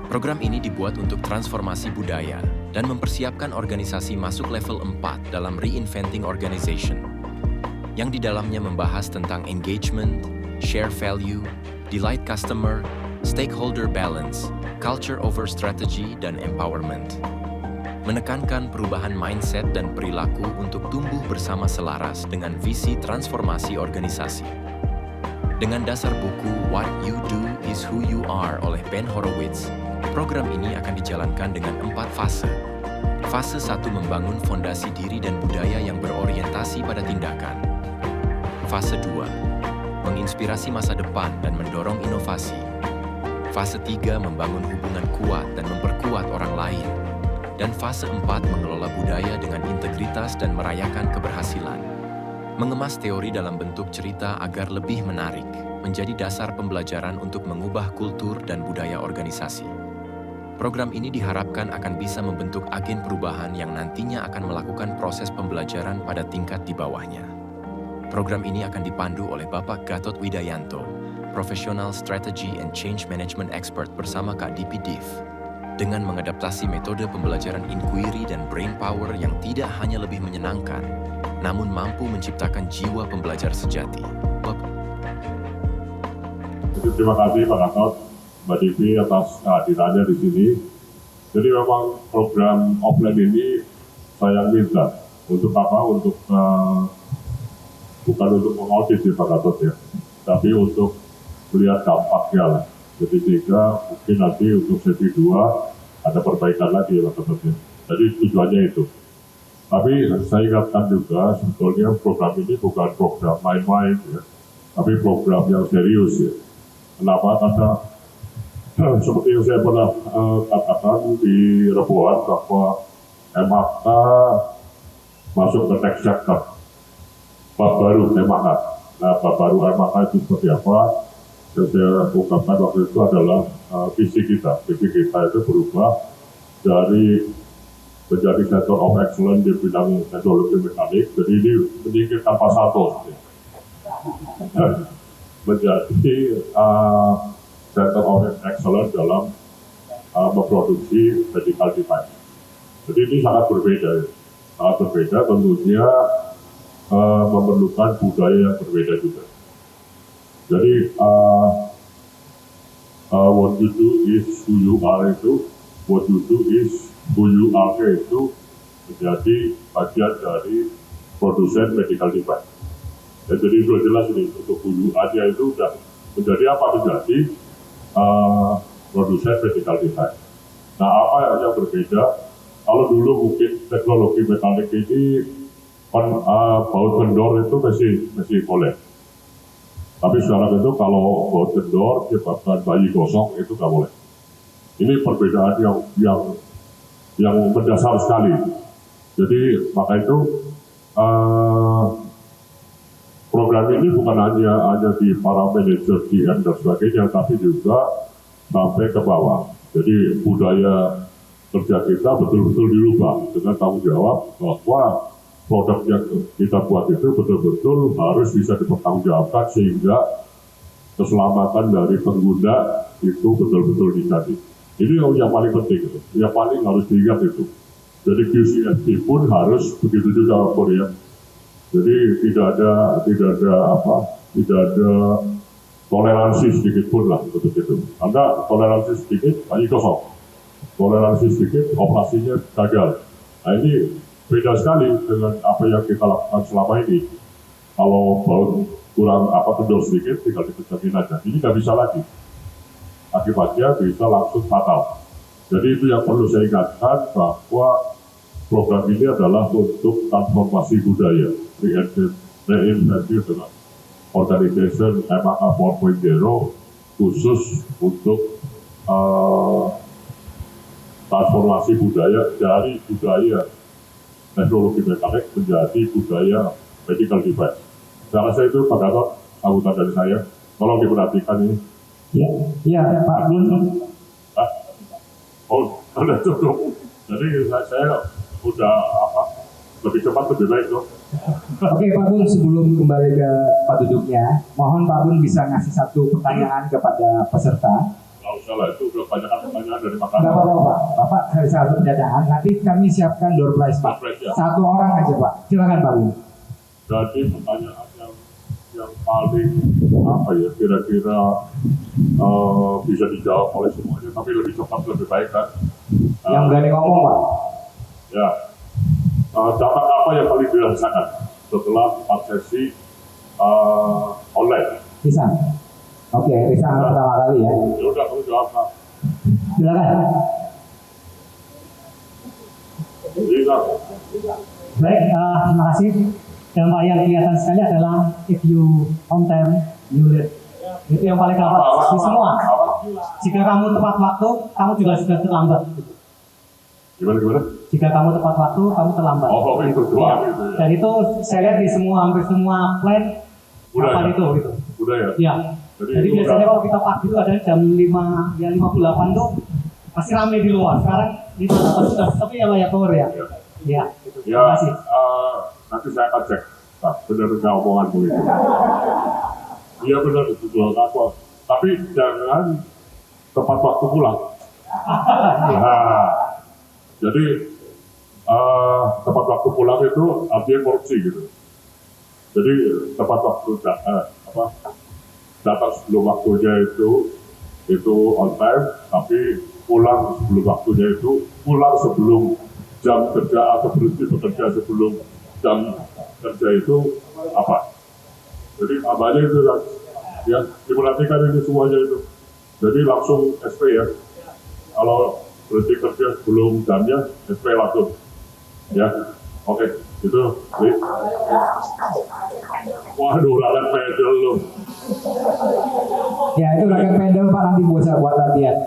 Program ini dibuat untuk transformasi budaya dan mempersiapkan organisasi masuk level 4 dalam Reinventing Organization, yang di dalamnya membahas tentang engagement, share value, delight customer, stakeholder balance, culture over strategy, dan empowerment. Menekankan perubahan mindset dan perilaku untuk tumbuh bersama selaras dengan visi transformasi organisasi. Dengan dasar buku What You Do Is Who You Are oleh Ben Horowitz, program ini akan dijalankan dengan 4 fase. Fase 1 membangun fondasi diri dan budaya yang berorientasi pada tindakan. Fase 2 menginspirasi masa depan dan mendorong inovasi. Fase 3 membangun hubungan kuat dan memperkuat orang lain. Dan fase 4 mengelola budaya dengan integritas dan merayakan keberhasilan. Mengemas teori dalam bentuk cerita agar lebih menarik, menjadi dasar pembelajaran untuk mengubah kultur dan budaya organisasi. Program ini diharapkan akan bisa membentuk agen perubahan yang nantinya akan melakukan proses pembelajaran pada tingkat di bawahnya. Program ini akan dipandu oleh Bapak Gatot Widayanto, Professional Strategy and Change Management Expert bersama Kak Dipi Div, dengan mengadaptasi metode pembelajaran inquiry dan brain power yang tidak hanya lebih menyenangkan, namun mampu menciptakan jiwa pembelajar sejati. Terima kasih Pak Gatot, Mbak Divi atas kehadirannya di sini. Jadi memang program offline ini saya minta untuk apa? Bukan untuk mengaudit ya Pak Gatot ya, tapi untuk melihat dampaknya lah. Jadi sehingga mungkin nanti untuk sesi 2 ada perbaikan lagi ya Pak Gatot ya. Jadi tujuannya itu. Tapi saya ingatkan juga sebetulnya program ini bukan program main-main ya, tapi program yang serius ya. Kenapa? Karena seperti yang saya pernah katakan di Rebuan bahwa MHK masuk ke next chapter, bab baru MHK. Nah, bab baru MHK itu seperti apa? Yang saya ungkapkan waktu itu adalah visi kita. Visi kita itu berubah dari menjadi Center of Excellence di bidang teknologi mekanik. Jadi ini menyingkirkan pasal menjadi Center of Excellence dalam memproduksi medical device. Jadi ini sangat berbeda, tentunya memerlukan budaya yang berbeda juga. Jadi what you do is who you are itu, what you do is who you are itu menjadi bagian dari produsen medical device. Ya, jadi sudah jelas ini untuk who you are itu sudah menjadi apa? Menjadi produsen medical device. Nah, apa yang berbeda? Kalau dulu mungkin teknologi mekanik ini baut kendor itu masih boleh. Tapi sekarang itu kalau baut kendor bahkan bayi gosong itu nggak boleh. Ini perbedaan yang mendasar sekali. Jadi maka itu program ini bukan hanya di para manajer GM dan sebagainya, tapi juga sampai ke bawah. Jadi budaya kerja kita betul-betul dirubah dengan tanggung jawab bahwa produk yang kita buat itu betul-betul harus bisa dipertanggungjawabkan sehingga keselamatan dari pengguna itu betul-betul dijaga. Ini yang paling penting, yang paling harus diingat itu. Jadi QCSP pun harus begitu juga ya. Jadi tidak ada toleransi sedikit pun lah untuk itu. Anda toleransi sedikit, bayi kosong. Toleransi sedikit, operasinya gagal. Nah ini beda sekali dengan apa yang kita lakukan selama ini. Kalau baut kurang kendor sedikit, tinggal dipecahkan aja. Ini nggak bisa lagi. Akibatnya bisa langsung fatal. Jadi itu yang perlu saya ingatkan bahwa program ini adalah untuk transformasi budaya, reinventing dengan organization MHK 4.0 khusus untuk transformasi budaya dari budaya teknologi mekanik menjadi budaya medical device. Saya rasa itu Pak Gatot, sambutan dari saya. Tolong diperhatikan ini. Ya, Pak Bun. Oh, sudah cukup. Jadi saya udah lebih cepat lebih baik dong. Oke Pak Bun, sebelum kembali ke Pak duduknya, mohon Pak Bun bisa ngasih satu pertanyaan kepada peserta. nggak usah lah, itu udah banyak pertanyaan dari Nggak makanan. apa-apa Pak. Bapak dari satu pendataan. Nanti kami siapkan door prize Pak. Door prize, ya. Satu orang aja Pak. Silakan Pak Bun. Jadi pertanyaan yang paling apa ya, kira-kira bisa dijawab oleh semuanya, tapi lebih cepat lebih baik kan. Yang berani ngomong Pak. Ya, dampak apa yang paling dirasakan setelah 4 sesi online? Bisa. Oke, bisa pertama kali ya. Ya udah, kamu jawab Kak. Silakan. Bisa. Baik, terima kasih. Dampak yang kelihatan sekali adalah if you on time, you late. Itu yang paling dapat di semua. Jika kamu tepat waktu, kamu juga sudah terlambat. Gimana? Jika kamu tepat waktu, kamu terlambat. Oh, itu Iya. doang gitu ya. Dan itu saya lihat di hampir semua plan Udah kapan ya? itu gitu. Udah ya? Iya. Jadi Jadi itu biasanya udah- kalau kita pagi itu ada jam 58 tuh masih ramai di luar. Sekarang 58 sudah tapi ya layak tour ya. Ya. Iya. Gitu. Ya, Terima kasih. nanti saya akan cek. Nah, benar nggak omonganmu itu? Iya benar, itu jual aku. Tapi jangan tepat waktu pulang. Nah, jadi tepat waktu pulang itu artinya korupsi gitu. Jadi tepat waktu datang sebelum waktunya itu on time, tapi pulang sebelum waktunya itu pulang sebelum jam kerja atau berhenti bekerja sebelum jam kerja itu apa? Jadi tambahnya itu kan, ya diperhatikan ini semuanya itu. Jadi langsung SP ya. Kalau berhenti kerja sebelum jamnya, SP langsung. Ya, oke, itu. Waduh, rakyat pedal lu. Ya itu rakyat pendel Pak, nanti buat latihan.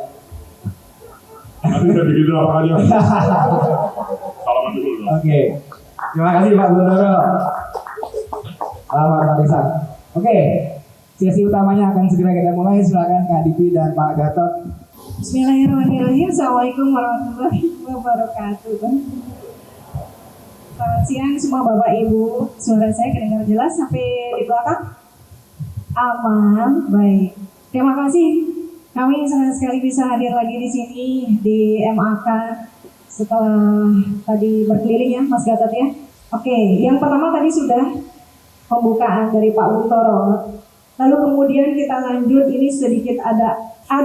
Nanti saya bikin di lapangannya. Salaman dulu dong. Oke. Terima kasih Pak Gundoro. Selamat Pak Rizal. Oke. Sesi utamanya akan segera kita mulai. Silakan Kak Dipi dan Pak Gatot. Bismillahirrahmanirrahim. Assalamualaikum warahmatullahi wabarakatuh. Selamat siang semua Bapak Ibu. Suara saya kedengar jelas sampai di belakang? Aman, baik. Terima kasih. Kami senang sekali bisa hadir lagi di sini di MAK setelah tadi berkeliling ya Mas Gatot ya. Oke, yang pertama tadi sudah pembukaan dari Pak Untoro. Lalu kemudian kita lanjut, ini sedikit ada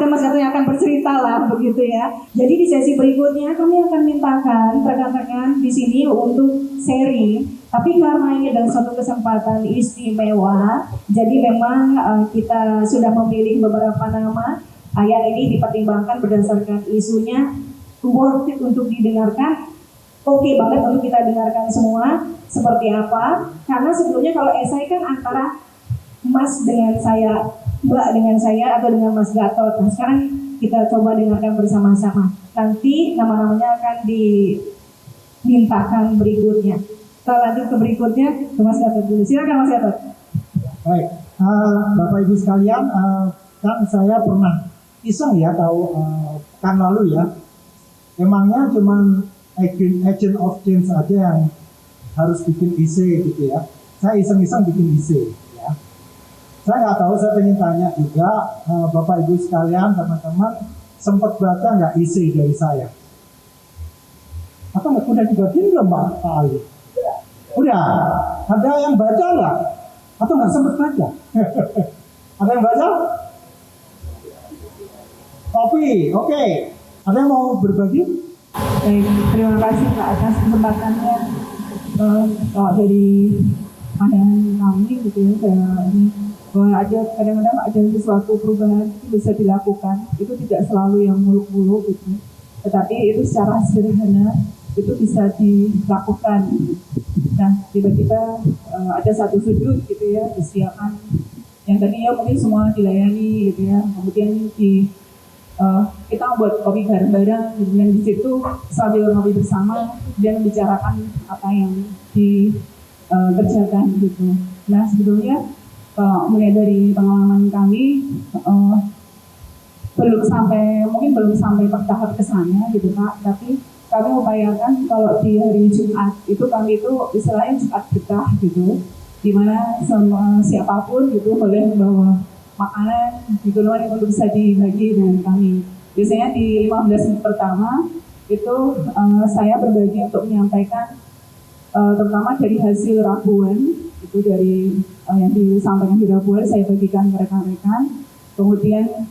Mas Gatot yang akan bercerita lah begitu ya. Jadi di sesi berikutnya kami akan mintakan rekan-rekan di sini untuk sharing. Tapi karena ini adalah suatu kesempatan istimewa, jadi memang kita sudah memilih beberapa nama yang ini dipertimbangkan berdasarkan isunya worth it untuk didengarkan. Oke banget untuk kita dengarkan semua seperti apa. Karena sebelumnya kalau esai kan antara Mas dengan saya, Mbak dengan saya, atau dengan Mas Gatot. Nah sekarang kita coba dengarkan bersama-sama. Nanti nama-namanya akan dimintakan berikutnya. Kita lanjut ke berikutnya ke Mas Gatot dulu. Silakan Mas Gatot. Baik, Bapak Ibu sekalian, kan saya pernah iseng ya tahu kan lalu ya. Emangnya cuman agent of change aja yang harus bikin IC gitu ya. Saya iseng-iseng bikin IC ya. Saya nggak tahu, saya pengen tanya juga Bapak Ibu sekalian, teman-teman sempat baca nggak IC dari saya? Atau udah dibagiin belum Pak Ali? Udah. Ada yang baca nggak? Atau nggak sempat baca? Ada yang baca? Kopi, oke. Ada yang mau berbagi? Baik, terima kasih Pak atas kesempatannya. Kalau dari pandangan kami gitu ya, saya ini bahwa ada kadang-kadang ada sesuatu perubahan itu bisa dilakukan. Itu tidak selalu yang muluk-muluk gitu. Tetapi itu secara sederhana itu bisa dilakukan. Nah, tiba-tiba ada satu sudut gitu ya disediakan yang tadinya mungkin semua dilayani gitu ya, kemudian kita buat kopi bareng-bareng, kemudian di situ sambil ngopi bersama dan membicarakan apa yang dikerjakan gitu. Nah sebetulnya mulai dari pengalaman kami belum sampai tahap kesana gitu Pak, tapi kami upayakan kalau di hari Jumat itu kami itu istilahnya Jumat Berkah gitu, dimana siapapun gitu boleh membawa makanan gitu loh yang untuk bisa dibagi dengan kami. Biasanya di 15 menit pertama itu saya berbagi untuk menyampaikan terutama dari hasil Rabuan, itu dari yang disampaikan di Rabuan saya bagikan ke rekan-rekan. Kemudian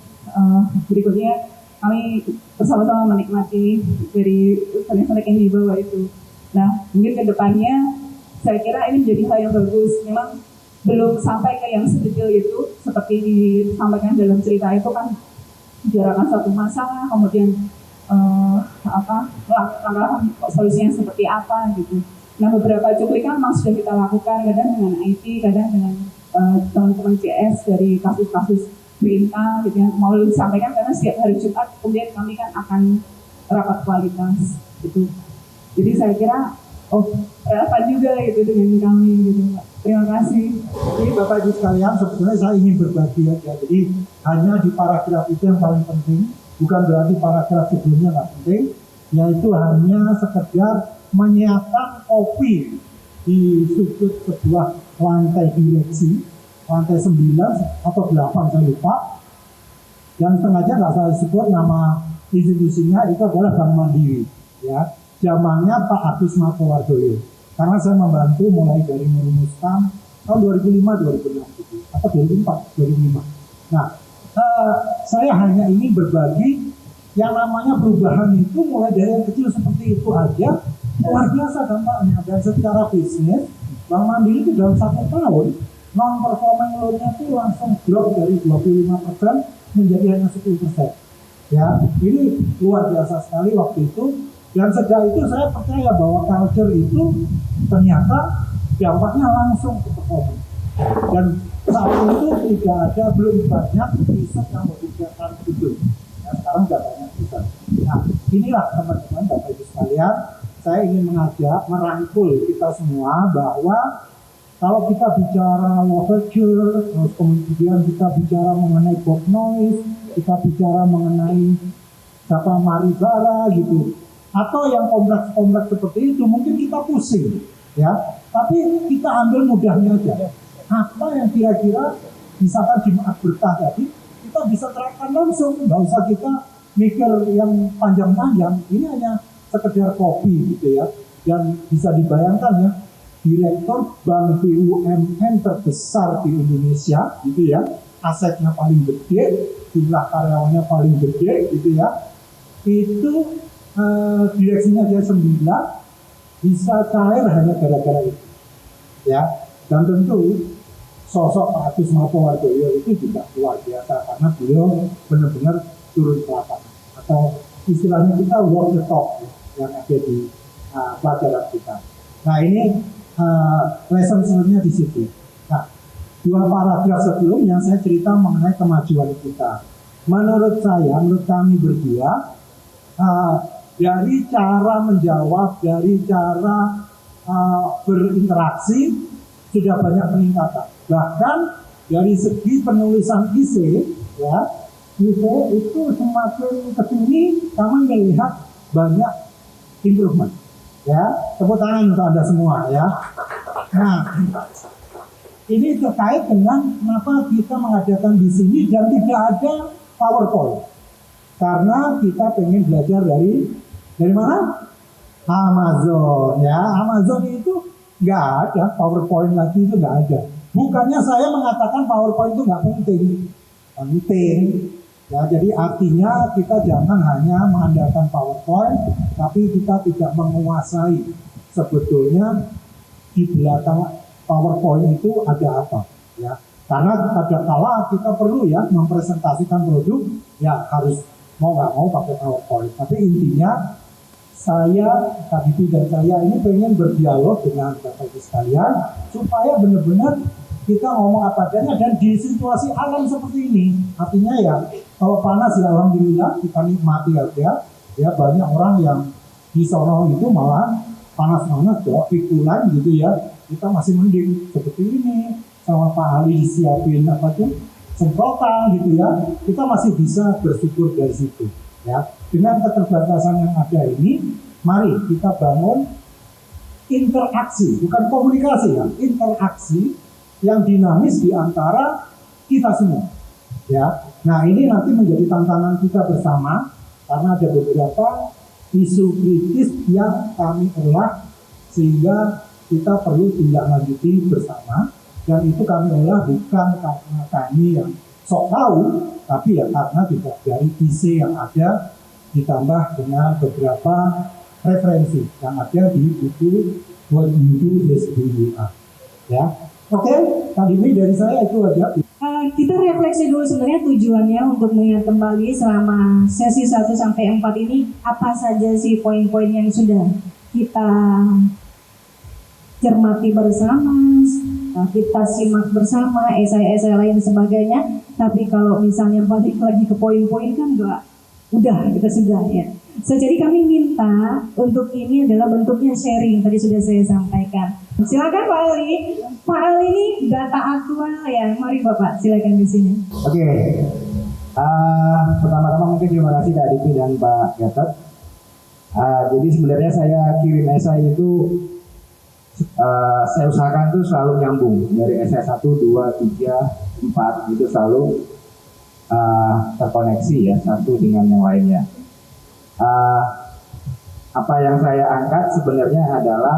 berikutnya kami bersama-sama menikmati dari snack yang dibawa itu. Nah, mungkin ke depannya saya kira ini menjadi hal yang bagus. Memang belum sampai ke yang sedetail itu, seperti disampaikan dalam cerita itu kan bicarakan satu masalah, kemudian langkah solusinya seperti apa gitu. Nah, beberapa cuplikan memang sudah kita lakukan, kadang dengan IT, kadang dengan teman-teman CS dari kasus-kasus berita gitu yang mau disampaikan, karena setiap hari Jumat kemudian kami kan akan rapat kualitas gitu. Jadi saya kira relevan juga gitu dengan kami gitu Pak. Terima kasih. Jadi Bapak Ibu sekalian, sebetulnya saya ingin berbagi aja. Jadi hanya di paragraf itu yang paling penting, bukan berarti paragraf sebelumnya nggak penting, yaitu hanya sekedar menyiapkan kopi di sudut sebuah lantai direksi, lantai 9 atau 8 saya lupa. Yang sengaja nggak saya sebut nama institusinya, itu adalah Bank Mandiri, ya. Zamannya Pak Agus Martowardoyo. Karena saya membantu mulai dari merumuskan tahun 2005-2006 atau 2004-2005. Nah, saya hanya ingin berbagi yang namanya perubahan itu mulai dari yang kecil seperti itu aja luar biasa dampaknya. Dan secara bisnis, Bank Mandiri itu dalam 1 tahun non-performing loan-nya itu langsung drop dari 25% menjadi hanya 10%. Ya, ini luar biasa sekali waktu itu. Dan sejak itu saya percaya bahwa culture itu ternyata dampaknya langsung ke performance. Dan saat itu tidak ada, belum banyak riset yang membuktikan itu. Ya, sekarang sudah banyak riset. Nah, inilah teman-teman Bapak Ibu sekalian, saya ingin mengajak, merangkul kita semua bahwa kalau kita bicara Louverture, terus kemudian kita bicara mengenai Bob Noyce, kita bicara mengenai siapa Maribara gitu, atau yang kompleks-kompleks seperti itu, mungkin kita pusing, ya. Tapi kita ambil mudahnya aja. Apa yang kira-kira misalkan Jumat Berkah tadi, kita bisa terapkan langsung, nggak usah kita mikir yang panjang-panjang. Ini hanya sekedar kopi gitu ya. Dan bisa dibayangkan ya, direktur Bank BUMN terbesar di Indonesia gitu ya, asetnya paling gede, jumlah karyawannya paling gede gitu ya, itu direksinya dia 9 bisa cair hanya gara-gara itu, ya. Dan tentu sosok Pak Agus Martowardoyo itu juga luar biasa karena beliau benar-benar turun ke lapangan, atau istilahnya kita walk the talk ya, yang ada di pelajaran kita. Nah, ini lesson sebelumnya di situ. Nah, 2 paragraf sebelumnya saya cerita mengenai kemajuan kita. Menurut saya, menurut kami berdua, dari cara menjawab, dari cara berinteraksi sudah banyak peningkatan. Bahkan dari segi penulisan isi, ya, itu semakin kesini kami melihat banyak improvement. Ya, tepuk tangan untuk Anda semua ya. Nah, ini terkait dengan kenapa kita mengadakan di sini dan tidak ada PowerPoint. Karena kita pengen belajar dari mana? Amazon ya. Amazon itu nggak ada PowerPoint lagi, itu nggak ada. Bukannya saya mengatakan PowerPoint itu nggak penting, penting. Ya, jadi artinya kita jangan hanya mengandalkan PowerPoint, tapi kita tidak menguasai sebetulnya di belakang PowerPoint itu ada apa. Ya, karena kadang-kala kita perlu ya mempresentasikan produk, ya harus mau nggak mau pakai PowerPoint. Tapi intinya saya, KDP dan saya ini pengen berdialog dengan Bapak Ibu sekalian supaya benar-benar kita ngomong apa adanya dan di situasi alam seperti ini. Artinya ya kalau panas ya alhamdulillah kita nikmati aja. Ya banyak orang yang di sono itu malah panas-panas bawa pikulan gitu ya. Kita masih mending seperti ini sama Pak Ali disiapin apa tuh semprotan gitu ya. Kita masih bisa bersyukur dari situ. Ya, dengan keterbatasan yang ada ini, mari kita bangun interaksi, bukan komunikasi ya, interaksi yang dinamis di antara kita semua. Ya, nah ini nanti menjadi tantangan kita bersama karena ada beberapa isu kritis yang kami olah sehingga kita perlu tindak lanjuti bersama, dan itu kami olah bukan karena kami yang sok tahu, tapi ya karena juga dari isi yang ada ditambah dengan beberapa referensi yang ada di buku What You Do Is Who You Are. Ya, oke, kali ini dari saya itu aja. Kita refleksi dulu sebenarnya tujuannya untuk mengingat kembali selama sesi 1 sampai 4 ini apa saja sih poin-poin yang sudah kita cermati bersama, kita simak bersama, esai-esai lain sebagainya. Tapi kalau misalnya balik lagi ke poin-poin kan udah kita sudah ya. Jadi kami minta untuk ini adalah bentuknya sharing, tadi sudah saya sampaikan. Silakan Pak Ali. Pak Ali ini data aktual ya. Mari Bapak, silakan di sini. Oke. Pertama-tama mungkin terima kasih Kak Diki dan Pak Gatot. Jadi sebenarnya saya kirim esai itu saya usahakan tuh selalu nyambung dari esai 1, 2, 3, 4 itu selalu terkoneksi ya satu dengan yang lainnya. Apa yang saya angkat sebenarnya adalah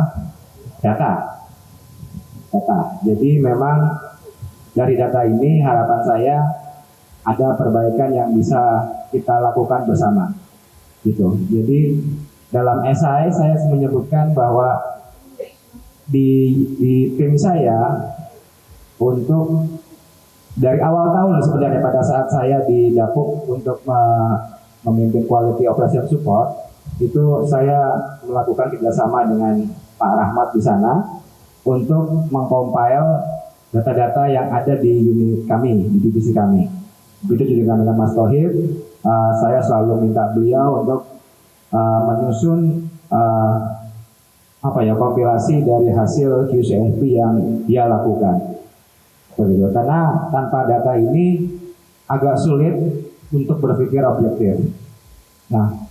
data. Jadi memang dari data ini harapan saya ada perbaikan yang bisa kita lakukan bersama. Gitu. Jadi dalam esai saya menyebutkan bahwa di tim saya untuk dari awal tahun sebenarnya pada saat saya di Dapuk untuk memimpin Quality Operation Support, itu saya melakukan kerjasama dengan Pak Rahmat di sana untuk mengcompile data-data yang ada di unit kami, di divisi kami. Begitu juga dengan Mas Tohir, saya selalu minta beliau untuk menyusun kompilasi dari hasil QCFP yang dia lakukan. Begitu. Karena tanpa data ini agak sulit untuk berpikir objektif. Nah,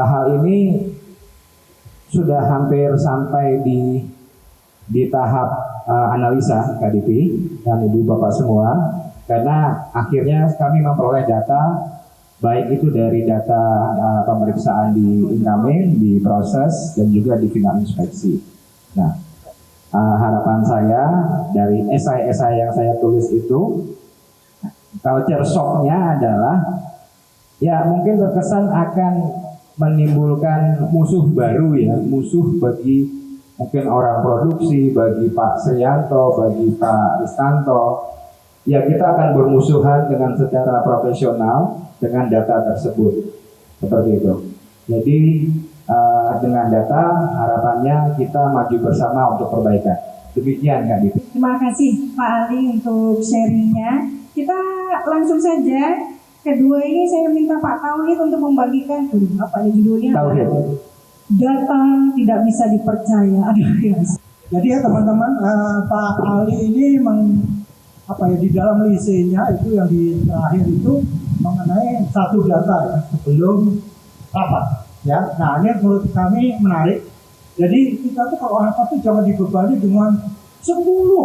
hal ini sudah hampir sampai di tahap analisa KDP dan Ibu Bapak semua, karena akhirnya kami memperoleh data baik itu dari data pemeriksaan di incoming, di proses, dan juga di final inspeksi. Nah, harapan saya dari esai-esai yang saya tulis itu, culture shock-nya adalah ya mungkin terkesan akan menimbulkan musuh baru ya, musuh bagi mungkin orang produksi, bagi Pak Srianto, bagi Pak Ristanto. Ya kita akan bermusuhan dengan secara profesional dengan data tersebut, seperti itu. Jadi dengan data harapannya kita maju bersama untuk perbaikan. Demikian Kak Diti. Terima kasih Pak Ali untuk sharingnya. Kita langsung saja. Kedua ini saya minta Pak Tauhid untuk membagikan apa nih judulnya? Tauhid. Data tidak bisa dipercaya. Jadi ya teman-teman, Pak Ali ini di dalam lisenya itu yang di terakhir itu mengenai satu data ya sebelum rapat ya. Nah ini menurut kami menarik. Jadi kita tuh kalau rapat tuh jangan dibebani dengan 10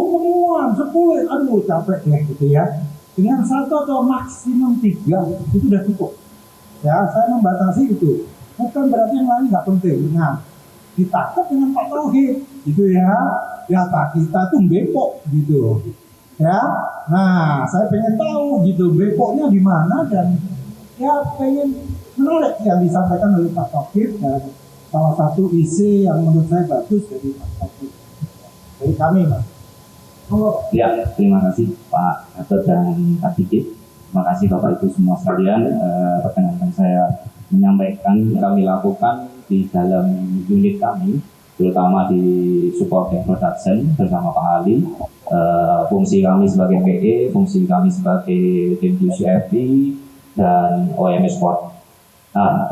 temuan, 10, aduh capek deh gitu ya. Dengan 1 atau maksimum 3 itu udah cukup. Ya, saya membatasi itu. Bukan berarti yang lain nggak penting. Nah, ditangkap dengan Pak Tauhid, gitu ya. Data kita tuh bepok, gitu. Ya, nah saya pengen tahu gitu bepoknya di mana, dan ya pengen menarik yang disampaikan oleh Pak Tauhid, dan salah satu isi yang menurut saya bagus dari Pak Tauhid. Dari kami, Mas. Ya, terima kasih Pak Gatot dan Kak Dikit. Terima kasih Bapak Ibu semua sekalian. Perkenankan saya menyampaikan kami lakukan di dalam unit kami, terutama di support and production bersama Pak Ali. Fungsi kami sebagai PE, fungsi kami sebagai tim QCFP dan OMS Sport. Nah,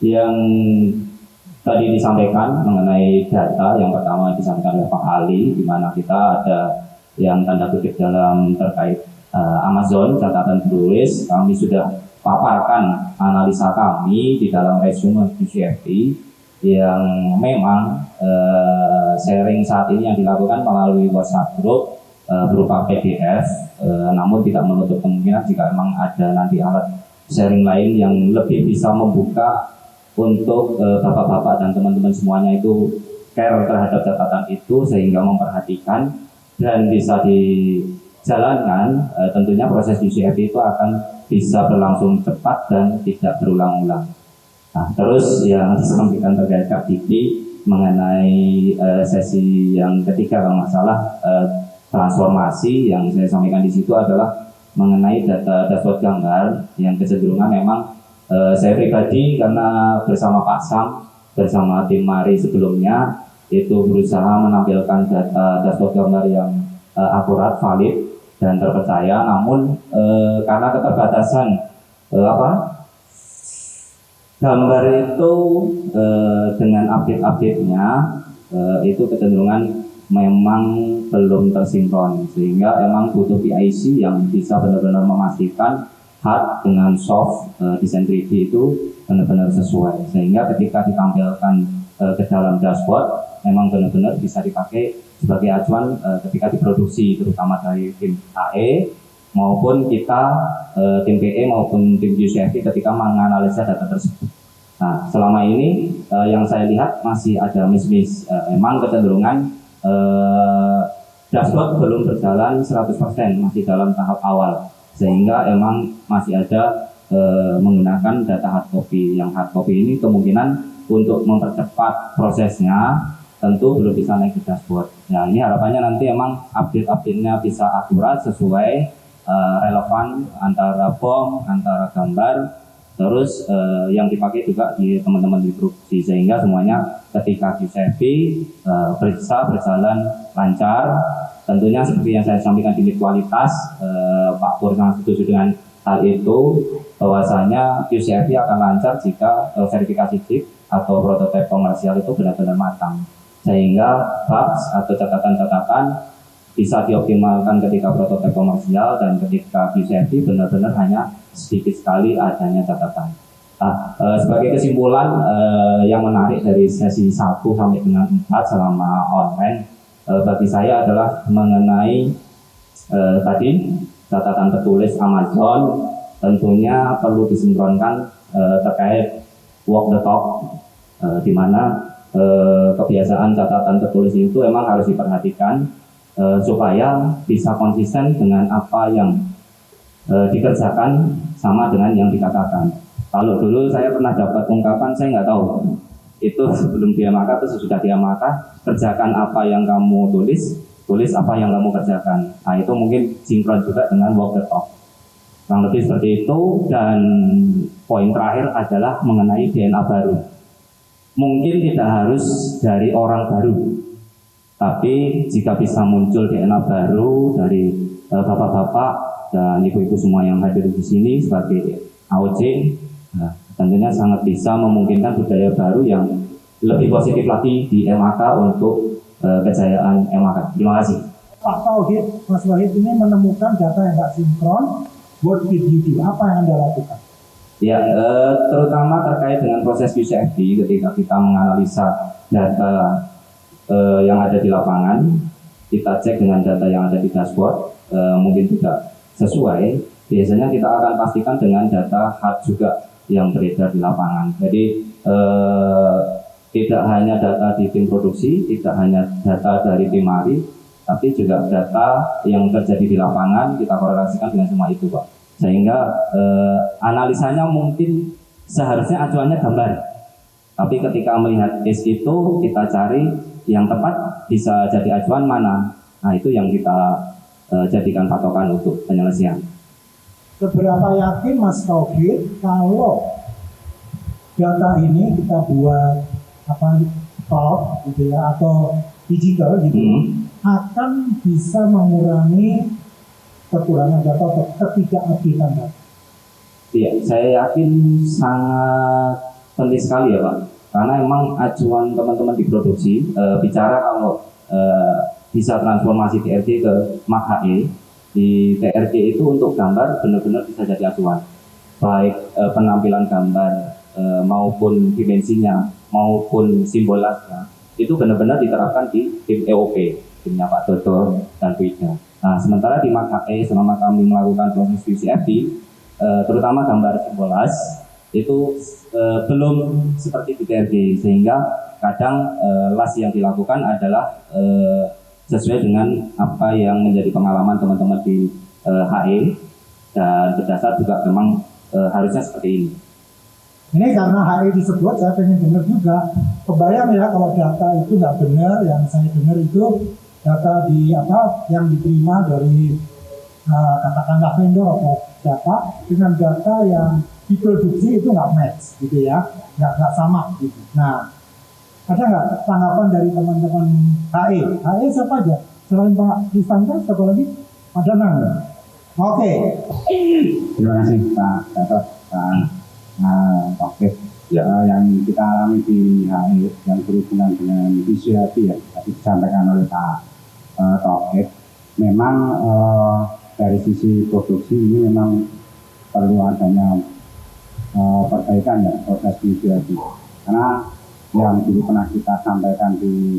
yang tadi disampaikan mengenai data, yang pertama disampaikan oleh Pak Ali, di mana kita ada yang tanda kutip dalam terkait Amazon, catatan tulis, kami sudah paparkan analisa kami di dalam resume QCFP yang memang sharing saat ini yang dilakukan melalui WhatsApp group berupa PDF, namun tidak menutup kemungkinan jika memang ada nanti alat sharing lain yang lebih bisa membuka untuk bapak-bapak dan teman-teman semuanya itu care terhadap catatan itu sehingga memperhatikan dan bisa dijalankan. Tentunya proses UCFD itu akan bisa berlangsung cepat dan tidak berulang-ulang. Nah, terus yang disampaikan terkait Kak Diki mengenai sesi yang ketiga kalau nggak salah, transformasi yang saya sampaikan di situ adalah mengenai data dashboard gambar yang kecenderungan memang saya pribadi karena bersama Pak Sam bersama tim Mari sebelumnya itu berusaha menampilkan data dashboard gambar yang akurat, valid dan terpercaya, namun karena keterbatasan gambar itu dengan update-update-nya itu kecenderungan memang belum tersinkron, sehingga emang butuh PIC yang bisa benar-benar memastikan hard dengan soft desain 3D itu benar-benar sesuai, sehingga ketika ditampilkan ke dalam dashboard memang benar-benar bisa dipakai sebagai acuan ketika diproduksi, terutama dari tim AE maupun kita tim PE maupun tim UCFD ketika menganalisa data tersebut. Nah, selama ini yang saya lihat masih ada miss-miss, emang kecenderungan dashboard belum berjalan 100%, masih dalam tahap awal, sehingga emang masih ada menggunakan data hard copy. Yang hard copy ini kemungkinan untuk mempercepat prosesnya tentu belum bisa naik ke dashboard. Nah, ini harapannya nanti emang update-update-nya bisa akurat, sesuai, relevan antara form, antara gambar, terus yang dipakai juga di teman-teman di produksi, sehingga semuanya ketika UCFD bisa berjalan lancar. Tentunya seperti yang saya sampaikan di kualitas, Pak Pur sangat setuju dengan hal itu, bahwasanya UCFD akan lancar jika verifikasi chip atau prototipe komersial itu benar-benar matang, sehingga bugs atau catatan-catatan bisa dioptimalkan ketika prototipe komersial dan ketika UCFD benar-benar hanya sedikit sekali adanya catatan. Sebagai kesimpulan yang menarik dari sesi 1 sampai dengan 4 selama online bagi saya adalah mengenai tadi catatan tertulis Amazon tentunya perlu disinkronkan terkait walk the talk, di mana kebiasaan catatan tertulis itu memang harus diperhatikan supaya bisa konsisten dengan apa yang dikerjakan sama dengan yang dikatakan. Kalau dulu saya pernah dapat ungkapan, saya nggak tahu itu sebelum dia maka atau sesudah dia maka, kerjakan apa yang kamu tulis, tulis apa yang kamu kerjakan. Nah, itu mungkin sinkron juga dengan walk the talk. Kurang lebih seperti itu. Dan poin terakhir adalah mengenai DNA baru. Mungkin tidak harus dari orang baru, tapi jika bisa muncul DNA baru dari bapak-bapak dan ibu-ibu semua yang hadir di sini sebagai AOC, nah, tentunya sangat bisa memungkinkan budaya baru yang lebih positif lagi di MAK untuk kejayaan MAK. Terima kasih. Pak Tauhid, Mas Wahid ini menemukan data yang tidak sinkron. What did you do? Apa yang Anda lakukan? Ya, terutama terkait dengan proses UCFD ketika kita menganalisa data yang ada di lapangan, kita cek dengan data yang ada di dashboard, mungkin tidak sesuai, biasanya kita akan pastikan dengan data hard juga yang beredar di lapangan. Jadi tidak hanya data di tim produksi, tidak hanya data dari tim Mari, tapi juga data yang terjadi di lapangan kita korelasikan dengan semua itu, Pak. Sehingga analisanya mungkin seharusnya acuannya gambar, tapi ketika melihat case itu kita cari yang tepat bisa jadi acuan mana. Nah, itu yang kita jadikan patokan untuk penyelesaian. Seberapa yakin Mas Tauhid kalau data ini kita buat cloud gitu ya atau digital gitu akan bisa mengurangi kekurangan data atau ketidakupdatean data? Iya, saya yakin sangat penting sekali ya Pak, karena emang acuan teman-teman di produksi bicara kalau bisa transformasi TRG ke Mark HE, di TRG itu untuk gambar benar-benar bisa jadi acuan, baik penampilan gambar maupun dimensinya maupun simbolasnya itu benar-benar diterapkan di tim EOP, timnya Pak Toto dan Twida. Nah, sementara di MAKP selama kami melakukan proses QCFD, terutama gambar simbolas itu belum seperti di TRG, sehingga kadang las yang dilakukan adalah sesuai dengan apa yang menjadi pengalaman teman-teman di HE, dan berdasar juga memang harusnya seperti ini. Ini karena HE disebut, saya pengen dengar juga. Kebayang ya kalau data itu nggak benar, yang saya dengar itu data di yang diterima dari katakanlah vendor atau data dengan data yang diproduksi itu nggak match gitu ya, nggak sama gitu. Nah, ada nggak tanggapan dari teman-teman HE? HE siapa aja? Selain Pak Rizanta, siapa lagi? Pak Danang ya? Oke. Terima kasih Pak Gatot, Pak Tauhid. Yang kita alami di HE yang berhubungan dengan visuality ya, tadi disampaikan oleh Pak Tauhid. Memang dari sisi produksi ini memang perlu adanya perbaikan ya, proses visuality. Karena yang dulu pernah kita sampaikan di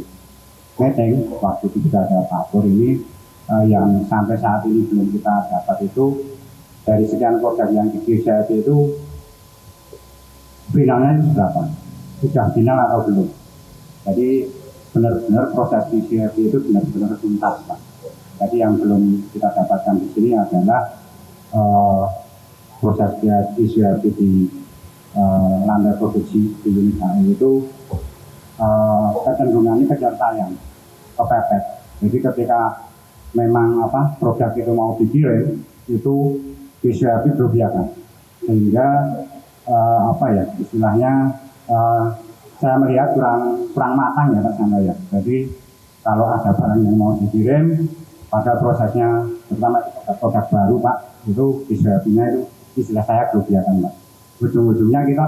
meeting waktu itu juga ada Pak Pur ini, yang sampai saat ini belum kita dapat itu dari sekian produk yang di visuality itu finalnya berapa? Sudah final atau belum? Jadi benar-benar proses VCRP itu benar-benar tuntas, Pak. Jadi yang belum kita dapatkan di sini adalah proses VCRP di lantai produksi di unit HE itu kecenderungannya kejar tayang, kepepet. Jadi ketika memang produk itu mau dikirim itu VCRP berlebihan, sehingga istilahnya saya melihat kurang matang ya Pak Chandra ya. Jadi kalau ada barang yang mau dikirim pada prosesnya, terutama produk baru Pak, itu visualnya itu istilah saya berlebihan Pak. Ujung-ujungnya kita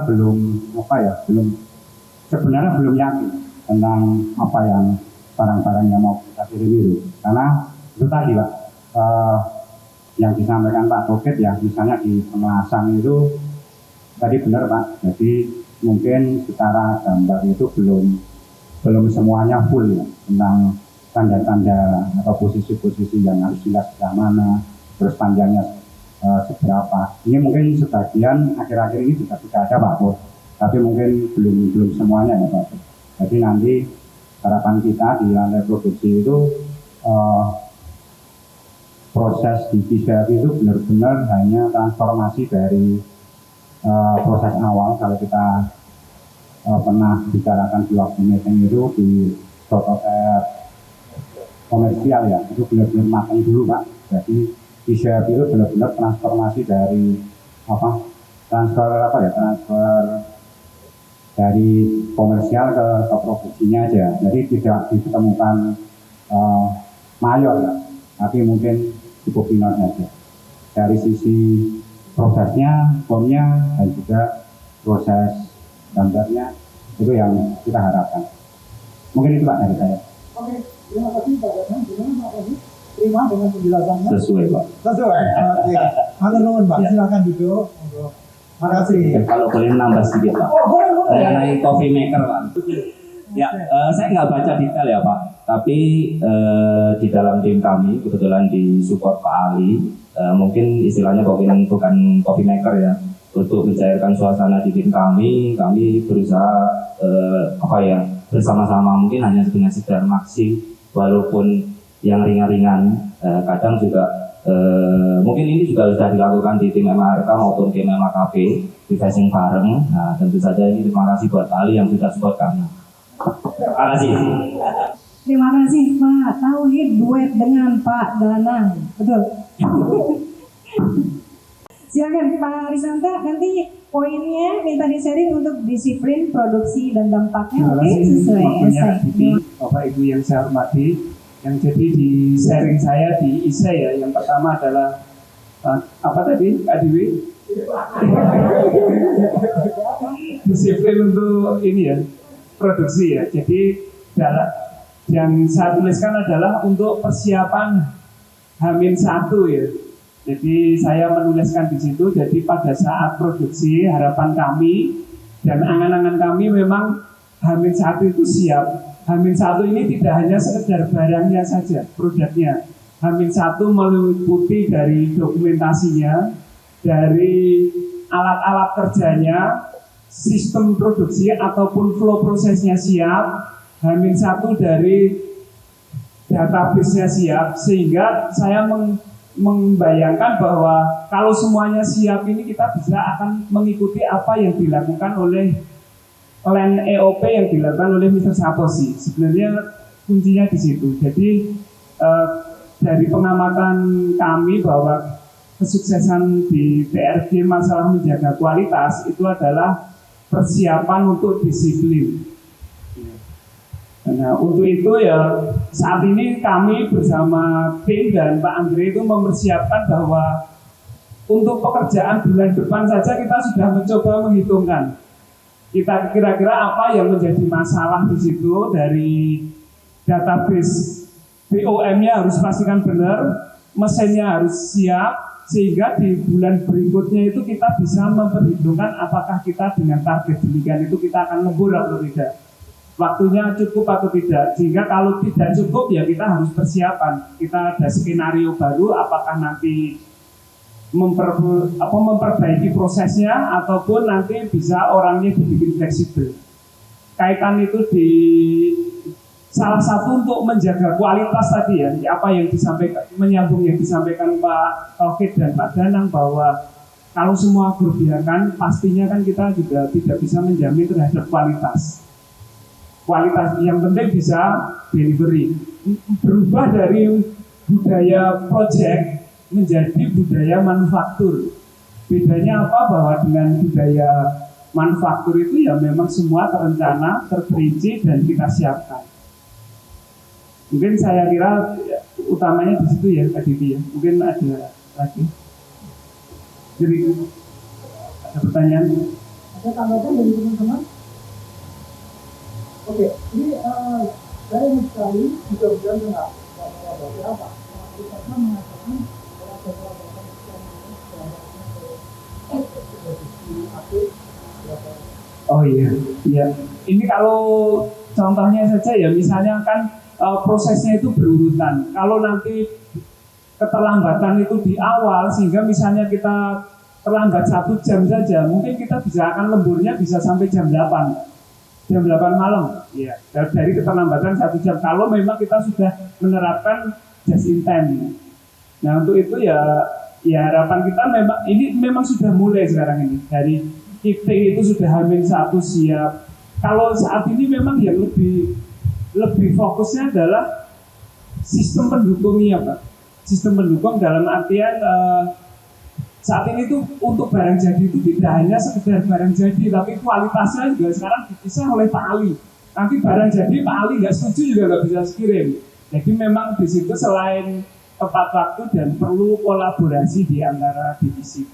sebenarnya belum yakin tentang apa yang barang-barang yang mau kita kirim itu. Karena itu tadi Pak, yang disampaikan Pak Tauhid ya, misalnya di pengelasan itu tadi benar Pak, jadi mungkin secara gambar itu belum semuanya full ya, tentang tanda-tanda atau posisi-posisi yang harus jelas sebelah mana, terus panjangnya seberapa. Ini mungkin sebagian akhir-akhir ini juga sudah ada Pak Pur, tapi mungkin belum semuanya ya Pak. Jadi nanti harapan kita di lantai produksi itu proses di visual itu benar-benar hanya transformasi dari proses awal. Kalau kita pernah bicarakan di waktu meeting itu di prototipe komersial ya, itu benar-benar matang dulu Pak. Jadi visual itu benar-benar transformasi dari transfer dari komersial ke produksinya aja. Jadi tidak ditemukan mayor ya, tapi mungkin cukup final saja. Dari sisi prosesnya, formnya, dan juga proses gambarnya, itu yang kita harapkan. Mungkin itu Pak dari saya. Oke, terima kasih Pak Danang. Gimana Pak Rohi? Terima dengan penjelasannya? Sesuai Pak. Sesuai. Oke. Halo nuhun Pak, silakan duduk. Terima kasih. Kalau boleh nambah sedikit Pak. Oh, boleh. Mengenai coffee maker Pak. Ya, saya nggak baca detail ya Pak, tapi di dalam tim kami kebetulan di support Pak Ali, mungkin istilahnya bukan coffee maker ya, untuk mencairkan suasana di tim kami berusaha bersama-sama, mungkin hanya dengan sekedar maksi, walaupun yang ringan-ringan, kadang juga mungkin ini juga sudah dilakukan di tim MRK maupun tim MKP, refreshing bareng. Nah, tentu saja ini terima kasih buat Ali yang sudah support kami. Terima kasih. Terima kasih Pak Tauhid duet dengan Pak Danang. Betul. Silakan Pak Rizanta, nanti poinnya minta di-sharing untuk disiplin, produksi, dan dampaknya. Oke, sesuai esai. Bapak Ibu yang saya hormati, yang jadi di sharing saya di ISE ya, yang pertama adalah apa tadi Kak Dewi? Disiplin untuk ini ya, produksi ya. Jadi yang saya tuliskan adalah untuk persiapan H-1 ya. Jadi saya menuliskan di situ. Jadi pada saat produksi harapan kami dan angan-angan kami memang H-1 itu siap. H-1 ini tidak hanya sekedar barangnya saja, produknya, H-1 meliputi dari dokumentasinya, dari alat-alat kerjanya, sistem produksi ataupun flow prosesnya siap, H-1 dari database-nya siap, sehingga saya membayangkan bahwa kalau semuanya siap ini kita bisa akan mengikuti apa yang dilakukan oleh plan EOP yang dilakukan oleh Mr. Satoshi. Sebenarnya kuncinya di situ. Jadi dari pengamatan kami bahwa kesuksesan di TRG masalah menjaga kualitas itu adalah persiapan untuk disiplin. Nah, untuk itu ya saat ini kami bersama tim dan Pak Andre itu mempersiapkan bahwa untuk pekerjaan bulan depan saja kita sudah mencoba menghitungkan kita kira-kira apa yang menjadi masalah di situ. Dari database BOM-nya harus pastikan benar, mesinnya harus siap, sehingga di bulan berikutnya itu kita bisa memperhitungkan apakah kita dengan target demikian itu kita akan lembur atau tidak, waktunya cukup atau tidak. Sehingga kalau tidak cukup ya kita harus persiapan, kita ada skenario baru, apakah nanti memperbaiki prosesnya ataupun nanti bisa orangnya dibikin fleksibel. Kaitan itu di salah satu untuk menjaga kualitas tadi ya, apa yang disampaikan, menyambung yang disampaikan Pak Taufik dan Pak Danang, bahwa kalau semua berbiarkan pastinya kan kita juga tidak bisa menjamin terhadap kualitas. Kualitas yang penting bisa delivery. Berubah dari budaya project menjadi budaya manufaktur. Bedanya apa? Bahwa dengan budaya manufaktur itu ya memang semua terencana, terperinci dan kita siapkan. Mungkin saya kira ya, utamanya di situ ya Kak Diti ya. Mungkin ada lagi. Jadi ada pertanyaan? Ada tanggapan dari teman-teman? Oke, ini saya ingin sekali mudah-mudahan enggak apa. Kita mengatakan oh iya, iya. Ini kalau contohnya saja ya, misalnya kan prosesnya itu berurutan. Kalau nanti keterlambatan itu di awal, sehingga misalnya kita terlambat 1 jam saja, mungkin kita bisa akan lemburnya bisa sampai jam 8 malam. Ya, dari keterlambatan 1 jam. Kalau memang kita sudah menerapkan just in time. Nah untuk itu ya harapan kita memang sudah mulai sekarang ini. Dari KIPTING itu sudah H-1 siap. Kalau saat ini memang yang lebih fokusnya adalah sistem pendukungnya Pak. Sistem pendukung dalam artian saat ini tuh untuk barang jadi itu tidak hanya sekedar barang jadi, tapi kualitasnya juga sekarang dipisah oleh Pak Ali. Nanti barang jadi Pak Ali nggak setuju juga nggak bisa kirim. Jadi memang di situ selain tepat waktu dan perlu kolaborasi di antara divisi.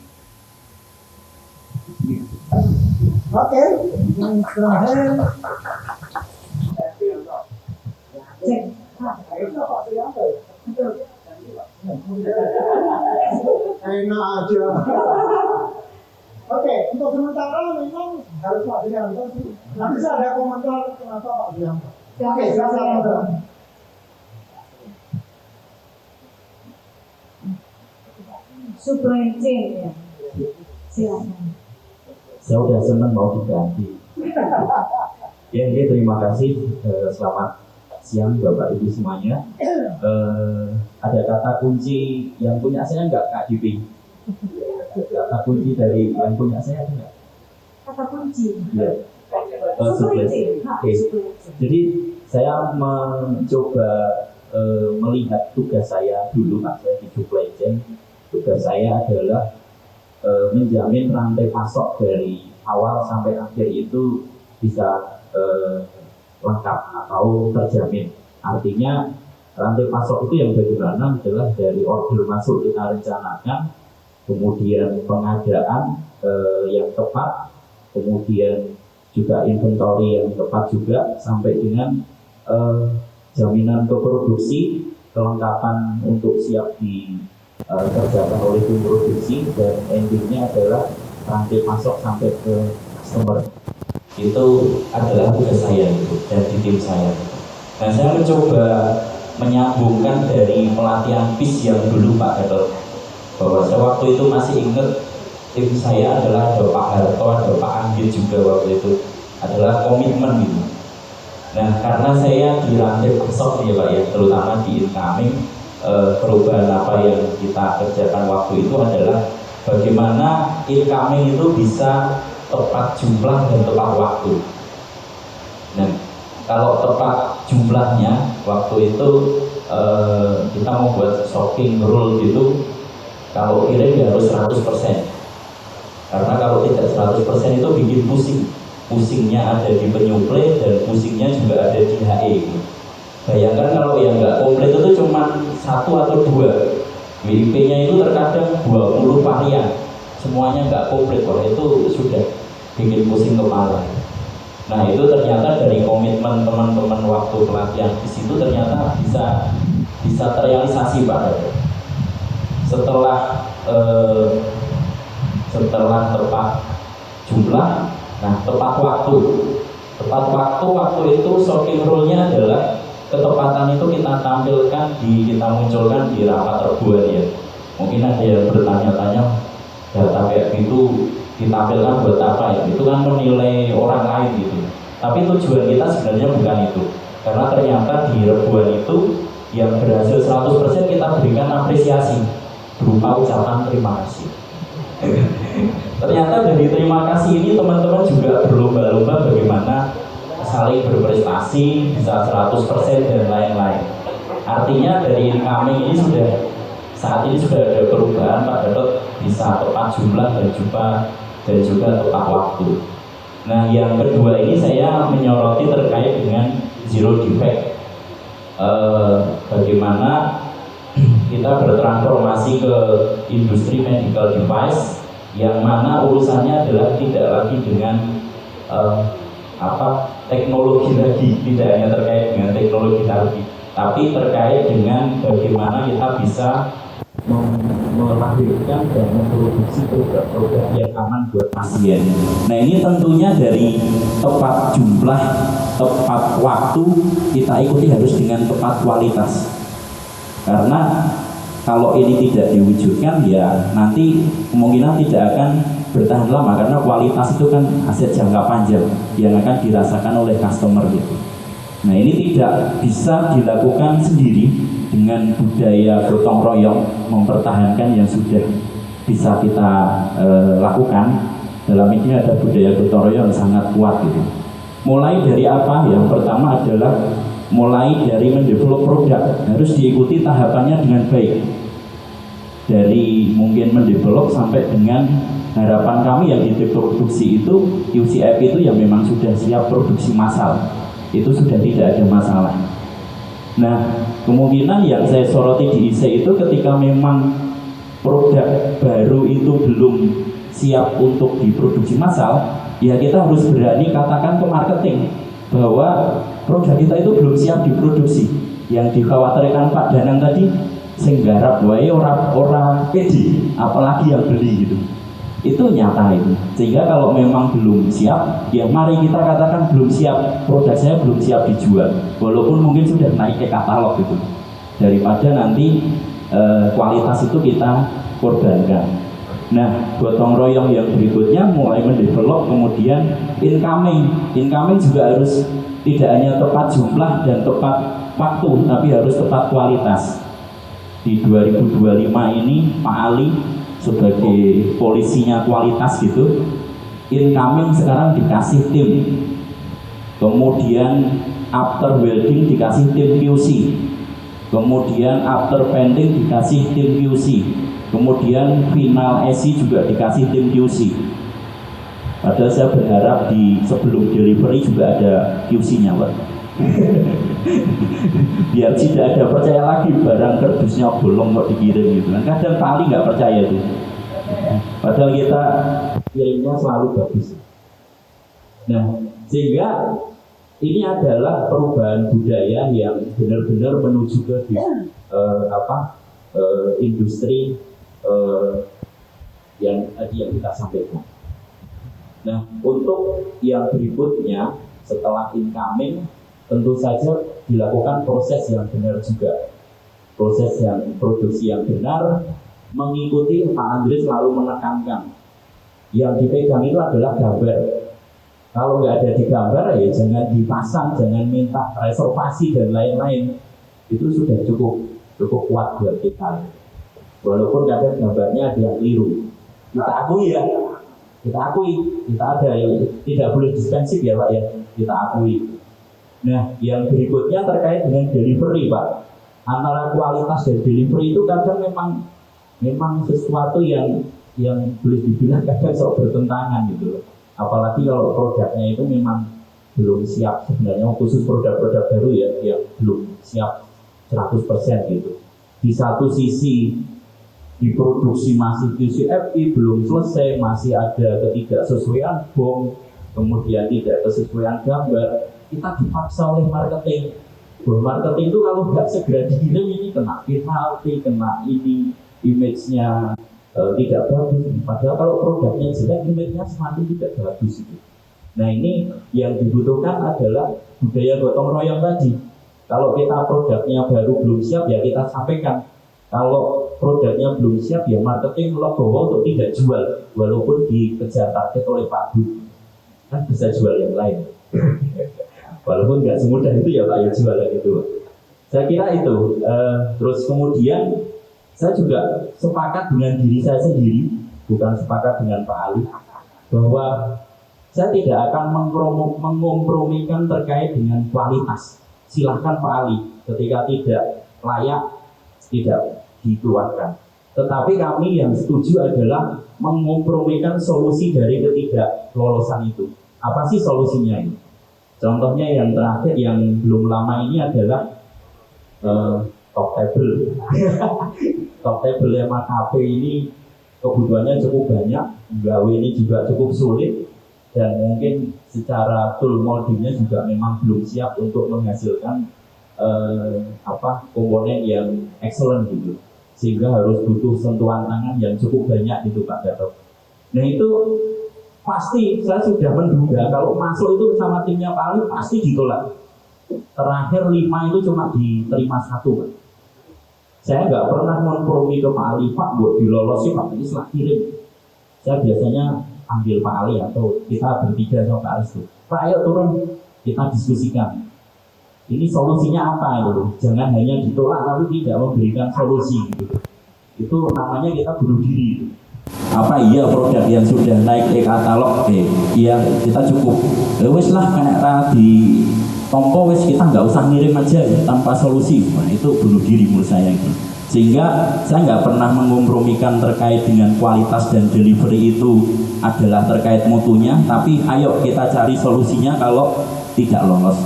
Oke, yang terakhir. Enak aja. Oke, untuk sementara memang harus Pak Dianto sih. Nanti saya ada komentar kenapa Pak Dianto. Oke, silakan. Supply chain ya. Silakan. Saya udah seneng mau diganti. Ya, terima kasih. Selamat siang Bapak Ibu semuanya. Ada kata kunci yang punya saya enggak Kak Dipi? Kata kunci dari yang punya saya enggak? Kata kunci. Iya. Supply chain. Oke. Jadi saya mencoba melihat tugas saya dulu Pak, saya di supply chain. Tugas saya adalah menjamin rantai pasok dari awal sampai akhir itu bisa lengkap atau terjamin. Artinya rantai pasok itu yang bagaimana adalah dari order masuk kita rencanakan, kemudian pengadaan yang tepat, kemudian juga inventory yang tepat juga, sampai dengan jaminan ke produksi, kelengkapan untuk siap dikerjakan oleh tim produksi, dan endingnya adalah rantai pasok sampai ke customer. Itu adalah tugas saya dan di tim saya. Nah, saya mencoba menyambungkan dari pelatihan PIS yang dulu Pak Gatot, bahwa saya waktu itu masih ingat tim saya adalah ada Pak Harto, ada Pak Anggit juga waktu itu, adalah komitmen gitu. Nah, karena saya di rantai pasok ya Pak ya, terutama di incoming, perubahan apa yang kita kerjakan waktu itu adalah bagaimana incoming itu bisa tepat jumlah dan tepat waktu. Nah, kalau tepat jumlahnya waktu itu kita mau buat shocking rule gitu, kalau kirim ya harus 100%. Karena kalau tidak 100% itu bikin pusing. Pusingnya ada di penyuplai dan pusingnya juga ada di HE gitu. Bayangkan kalau yang nggak komplit itu cuma 1 atau 2, WIP-nya itu terkadang 20 varian, semuanya nggak komplit, kalau itu sudah bikin pusing kepala. Nah, itu ternyata dari komitmen teman-teman waktu pelatihan di situ ternyata bisa terrealisasi Pak. Setelah tepat jumlah, nah tepat waktu itu shocking rule-nya adalah ketepatan itu kita munculkan di rapat terbuat ya. Mungkin ada yang bertanya-tanya, data kayak gitu ditampilkan buat apa ya? Itu kan menilai orang lain gitu. Tapi tujuan kita sebenarnya bukan itu. Karena ternyata di rebuan itu yang berhasil 100% kita berikan apresiasi berupa ucapan terima kasih. Ternyata dari terima kasih ini teman-teman juga berlomba-lomba bagaimana saling berprestasi, bisa 100% dan lain-lain. Artinya dari incoming ini saat ini sudah ada perubahan Pak Gatot, bisa tepat jumlah dan juga tepat waktu. Nah, yang kedua ini saya menyoroti terkait dengan zero defect. Bagaimana kita bertransformasi ke industri medical device yang mana urusannya adalah tidak lagi dengan teknologi lagi, tidak hanya terkait dengan teknologi lagi, tapi terkait dengan bagaimana kita bisa melahirkan dan memproduksi produk-produk yang aman buat pasien. Nah, ini tentunya dari tepat jumlah, tepat waktu, kita ikuti harus dengan tepat kualitas. Karena kalau ini tidak diwujudkan ya nanti kemungkinan tidak akan bertahan lama, karena kualitas itu kan aset jangka panjang yang akan dirasakan oleh customer gitu. Nah, ini tidak bisa dilakukan sendiri dengan budaya gotong royong mempertahankan yang sudah bisa kita lakukan. Dalam ini ada budaya gotong royong yang sangat kuat gitu. Mulai dari apa? Yang pertama adalah mulai dari mendevelop produk, harus diikuti tahapannya dengan baik. Dari mungkin mendevelop sampai dengan harapan kami yang diproduksi itu QCF itu yang memang sudah siap produksi massal, itu sudah tidak ada masalah. Nah, kemungkinan yang saya soroti di IC itu ketika memang produk baru itu belum siap untuk diproduksi massal, ya kita harus berani katakan ke marketing bahwa produk kita itu belum siap diproduksi. Yang dikhawatirkan Pak Danang tadi, sing garap wae ora pede, apalagi yang beli gitu. Itu nyata itu. Sehingga kalau memang belum siap, ya mari kita katakan belum siap, produk saya belum siap dijual, walaupun mungkin sudah naik ke katalog gitu. Daripada nanti kualitas itu kita korbankan. Nah, gotong royong yang berikutnya mulai mendevelop, kemudian incoming juga harus tidak hanya tepat jumlah dan tepat waktu, tapi harus tepat kualitas. Di 2025 ini Pak Ali sebagai polisinya kualitas gitu, incoming sekarang dikasih tim, kemudian after welding dikasih tim QC, kemudian after painting dikasih tim QC, kemudian final SC juga dikasih tim QC. Padahal saya berharap di sebelum delivery juga ada QC-nya Pak. Biar tidak ada percaya lagi barang kardusnya bolong kok dikirim gitu kan. Kadang Pak Ali nggak percaya tuh. Padahal kita kirimnya selalu bagus. Nah, sehingga ini adalah perubahan budaya yang benar-benar menuju ke industri yang tadi yang kita sampaikan. Nah, untuk yang berikutnya setelah incoming, tentu saja dilakukan proses yang benar juga, proses yang produksi yang benar, mengikuti Pak Andri selalu menekankan yang dipegang itu adalah gambar. Kalau nggak ada di gambar ya jangan dipasang, jangan minta reservasi dan lain-lain. Itu sudah cukup kuat buat kita. Walaupun kadang gambarnya ada yang keliru, kita akui ya, kita ada yang tidak boleh dispensif ya Pak ya, kita akui. Nah, yang berikutnya terkait dengan delivery Pak. Antara kualitas dan delivery itu kadang memang sesuatu yang boleh dibilang kadang sok bertentangan gitu loh. Apalagi kalau produknya itu memang belum siap, sebenarnya khusus produk-produk baru ya yang belum siap 100% gitu. Di satu sisi diproduksi masih QCFI belum selesai, masih ada ketidaksesuaian BOM, kemudian tidak kesesuaian gambar, kita dipaksa oleh marketing. Marketing itu kalau nggak segera dikirim ini kena penalti, kena ini image-nya tidak bagus. Padahal kalau produknya jelek, image-nya semakin tidak bagus itu. Nah ini yang dibutuhkan adalah budaya gotong royong tadi. Kalau kita produknya baru belum siap ya kita sampaikan. Kalau produknya belum siap ya marketing legowo untuk tidak jual, walaupun dikejar target oleh Pak Bu, kan bisa jual yang lain. Walaupun nggak semudah itu ya Pak ya jualan itu. Saya kira itu. Terus kemudian saya juga sepakat dengan diri saya sendiri, bukan sepakat dengan Pak Ali, bahwa saya tidak akan mengkompromikan terkait dengan kualitas. Silahkan Pak Ali, ketika tidak layak, tidak dikeluarkan. Tetapi kami yang setuju adalah mengkompromikan solusi dari ketidaklolosan itu. Apa sih solusinya ini? Contohnya yang terakhir yang belum lama ini adalah top table. Top table MAKP ini kebutuhannya cukup banyak, gawe ini juga cukup sulit, dan mungkin secara tool moldingnya juga memang belum siap untuk menghasilkan komponen yang excellent gitu, sehingga harus butuh sentuhan tangan yang cukup banyak gitu Pak Gatot. Nah itu pasti saya sudah menduga kalau masuk itu sama timnya Pak Ali pasti ditolak. Terakhir 5 itu cuma diterima 1 Pak. Saya nggak pernah kompromi ke Pak Ali, Pak buat dilolosin Pak ini setelah kirim. Saya biasanya ambil Pak Ali atau kita bertiga sama Pak Ali, Pak ayo turun kita diskusikan. Ini solusinya apa gitu? Jangan hanya ditolak tapi tidak memberikan solusi gitu. Itu namanya kita bunuh diri. Apa iya produk yang sudah naik e-katalog iya kita cukup wes lah kena di tompo wes kita nggak usah ngirim aja ya, tanpa solusi. Nah itu bunuh diri menurut saya gitu. Sehingga saya nggak pernah mengkompromikan terkait dengan kualitas dan delivery itu adalah terkait mutunya, tapi ayo kita cari solusinya kalau tidak lolos.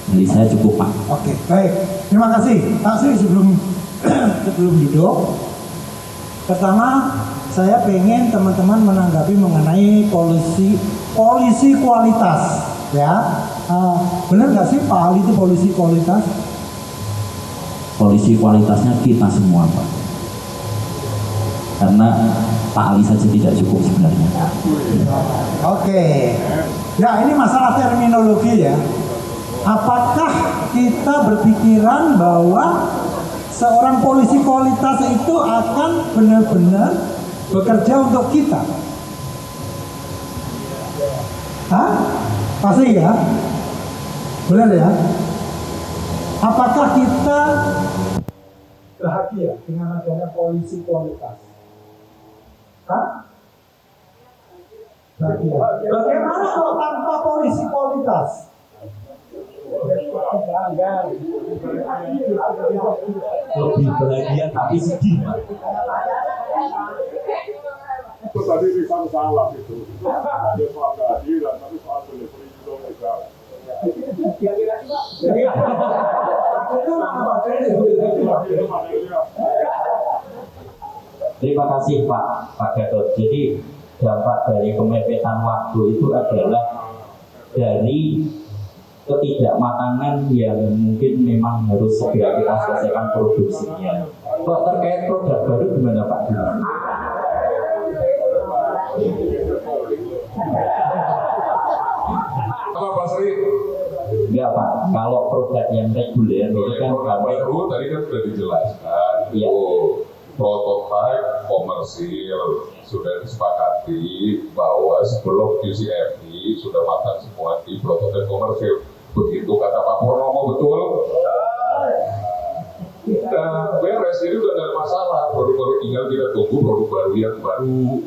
Jadi saya cukup Pak. Oke, baik. Terima kasih. Pak Sri sebelum duduk, pertama saya pengen teman-teman menanggapi mengenai polisi kualitas, ya. Benar nggak sih Pak Ali itu polisi kualitas? Polisi kualitasnya kita semua Pak. Karena Pak Ali saja tidak cukup sebenarnya. Oke. Ya ini masalah terminologi ya. Apakah kita berpikiran bahwa seorang polisi kualitas itu akan benar-benar bekerja untuk kita? Hah? Pasti ya? Benar ya? Apakah kita bahagia dengan adanya polisi kualitas? Hah? Bahagia. Bagaimana kalau tanpa polisi kualitas? Lebih bahagia tapi sedih Pak. Itu tadi Rizal salah itu ada soal kehadiran tapi soal delivery juga legal. Terima kasih Pak Gatot. Jadi dampak dari kemepetan waktu itu adalah dari ketidakmatangan yang mungkin memang harus segera kita selesaikan produksinya. Kok terkait produk baru gimana Pak? Apa Pak Sri? Enggak Pak, kalau produk yang reguler itu kan produk baru tadi kan sudah dijelaskan, Iya. itu prototipe komersil sudah disepakati bahwa sebelum QCFD sudah matang semua di prototipe komersil. Begitu kata Pak Purnomo, betul? Udah beres, ini udah nggak ada masalah. Baru-baru tinggal kita tunggu produk baru yang baru.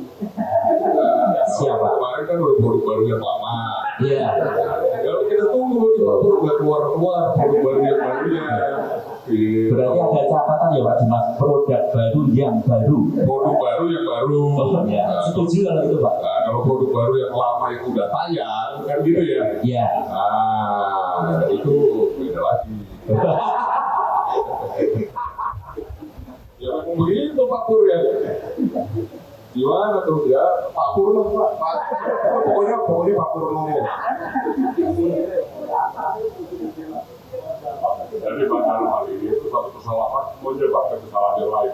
Siapa? Kemarin kan udah produk baru yang lama. Iya. Kalau kita tunggu, kita udah keluar produk baru yang barunya. Berarti ada catatan ya Pak Dimas, produk baru yang baru. Produk baru yang baru. Oh, ya. Setuju kalau itu Pak. Nah, kalau produk baru yang lama yang udah tayang, kan gitu ya? Iya. Nah, itu beda lagi. Ya memang begitu Pak Pur ya. Gimana tuh ya? Pak Purnomo Pak. Pokoknya Pak Purnomo. Jadi dalam hal ini itu satu kesalahan menyebabkan kesalahan yang lain.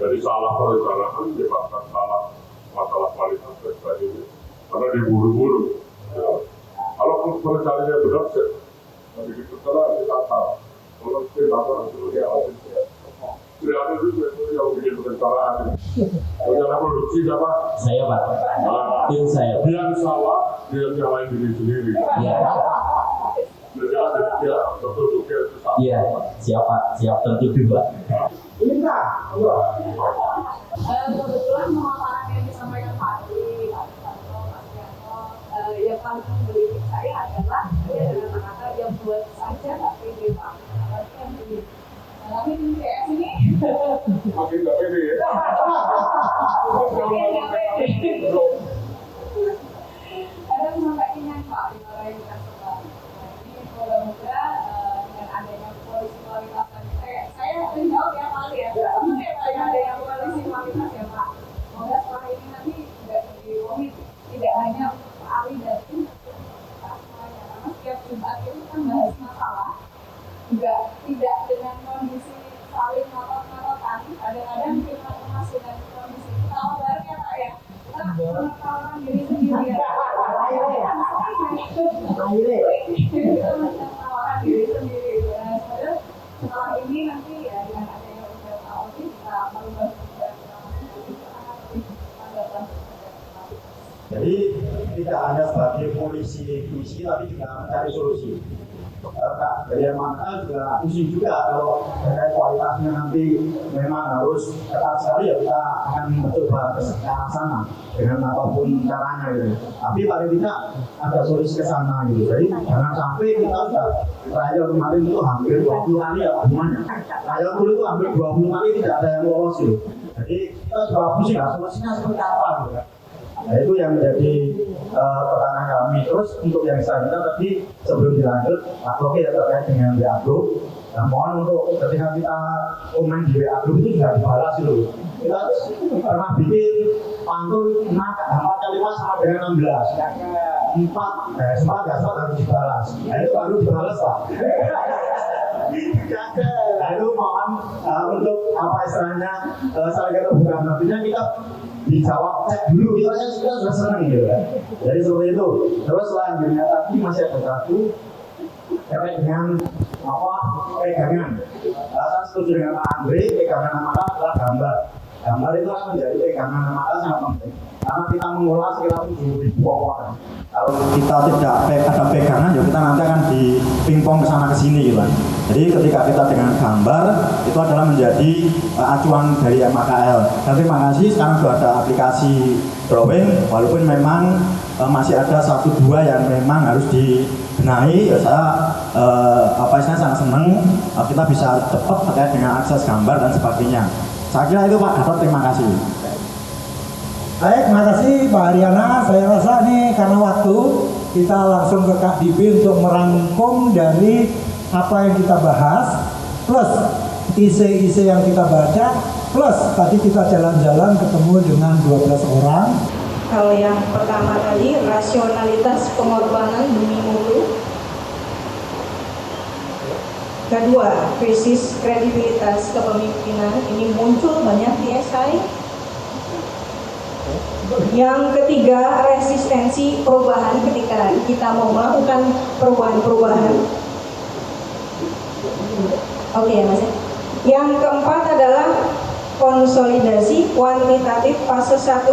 Jadi salah perencanaan menyebabkan salah masalah kualitas dan sebagainya. Karena diburu-buru. Ya. Kalau perencanaannya benar, tapi itu salah ditata. Kalau ditata hasilnya tidak ada juga yang bikin perencanaan. Rencana produksi siapa? Saya Pak. Nah, Tim saya. dia salah, dia nyalain diri sendiri. Iya. Jadi ada dia betul-betul itu salah. Iya. Siap Pak. Siap tertuduh Pak. Kebetulan pemaparan yang disampaikan Pak Adi, Pak Santo, Pak Sianto, yang paling menggelitik saya adalah dia dengan kata-kata yang buat saja nggak pede Pak. Berarti yang begini. Tapi di CS ini Makin nggak pede ya. makin nggak pede. Kadang sampai kenyang Pak dimarahin customer. Ini moga-moga dengan adanya polisi kualitas tadi saya menjawab ya Pak Ali ya. Dengan adanya polisi kualitas ya Pak. Semoga setelah ini nanti tidak jadi rumit, tidak hanya untuk Pak Ali dan tim, Pak semuanya. Karena setiap Jumat itu kan bahas masalah, juga tidak dengan kondisi saling ngotot-ngototan. Kadang-kadang kita kemas dengan kondisi ketawa bareng ya Pak ya. Kita menertawakan diri sendiri ya. Kita menertawakan diri sendiri. Nah, setelah ini nanti ya dengan adanya ujian AOD bisa merubah Jadi tidak hanya sebagai polisi tapi juga mencari solusi. Dari mana juga pusing juga kalau terkait kualitasnya nanti memang harus ketat sekali ya kita akan mencoba ke arah sana dengan apapun caranya gitu. Tapi paling tidak ada solusi ke sana gitu. Jadi jangan sampai kita sudah trial kemarin itu hampir 20 kali ya hubungannya. Trial dulu itu hampir 20 kali tidak ada yang lolos gitu. Jadi kita juga pusing lah solusinya seperti apa gitu. Nah itu yang menjadi pertanyaan kami. Terus untuk yang selanjutnya tadi sebelum dilanjut, Pak Loki ya terkait dengan WA Group. Nah, mohon untuk ketika kita komen di WA Group itu juga dibalas dulu. Kita pernah bikin pantun 4 kali 5 sama dengan 16. 4 harus dibalas. Nah itu baru dibalas Pak. Nah itu mohon untuk apa istilahnya saling keterbukaan nantinya kita dijawab cek dulu kita sudah senang gitu kan. Jadi seperti itu. Terus selanjutnya tadi masih ada satu terkait dengan apa pegangan. Saya setuju dengan Pak Andre, pegangan mata adalah gambar. Gambar itu akan menjadi pegangan mata sangat penting. Karena kita mengolah sekitar 7.000 orang. Kalau kita tidak ada pegangan, ya kita nanti akan di pingpong ke sana ke sini gitu kan. Jadi ketika kita dengan gambar itu adalah menjadi acuan dari MKL. Dan terima kasih sekarang sudah ada aplikasi drawing, walaupun memang masih ada 1-2 yang memang harus dibenahi. Ya saya sangat senang kita bisa cepat terkait dengan akses gambar dan sebagainya. Saya kira itu Pak Gatot, terima kasih. Baik, terima kasih Pak Haryana. Saya rasa nih karena waktu kita langsung ke Kak Dibi untuk merangkum dari apa yang kita bahas plus isi-isi yang kita baca plus tadi kita jalan-jalan ketemu dengan 12 orang. Kalau yang pertama tadi rasionalitas pengorbanan demi mutu. Kedua, krisis kredibilitas kepemimpinan ini muncul banyak di SI. Yang ketiga, resistensi perubahan ketika kita mau melakukan perubahan-perubahan. Oke ya Mas. Yang keempat adalah konsolidasi kuantitatif fase 1.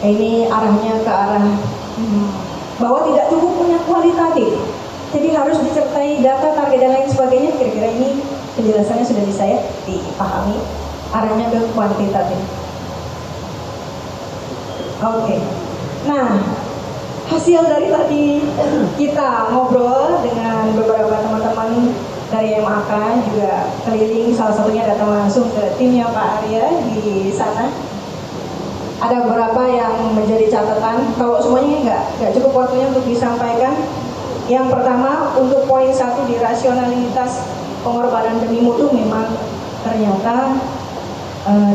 Ini arahnya ke arah bahwa tidak cukup punya kualitatif. Jadi harus disertai data, target dan lain sebagainya. Kira-kira ini penjelasannya sudah bisa ya dipahami. Arahnya ke kuantitatif. Oke. Nah, hasil dari tadi kita ngobrol dengan beberapa teman-teman dari MAK juga keliling, salah satunya datang langsung ke timnya Pak Arya di sana. Ada beberapa yang menjadi catatan, kalau semuanya nggak cukup waktunya untuk disampaikan. Yang pertama, untuk poin 1 di rasionalitas pengorbanan demi mutu, memang ternyata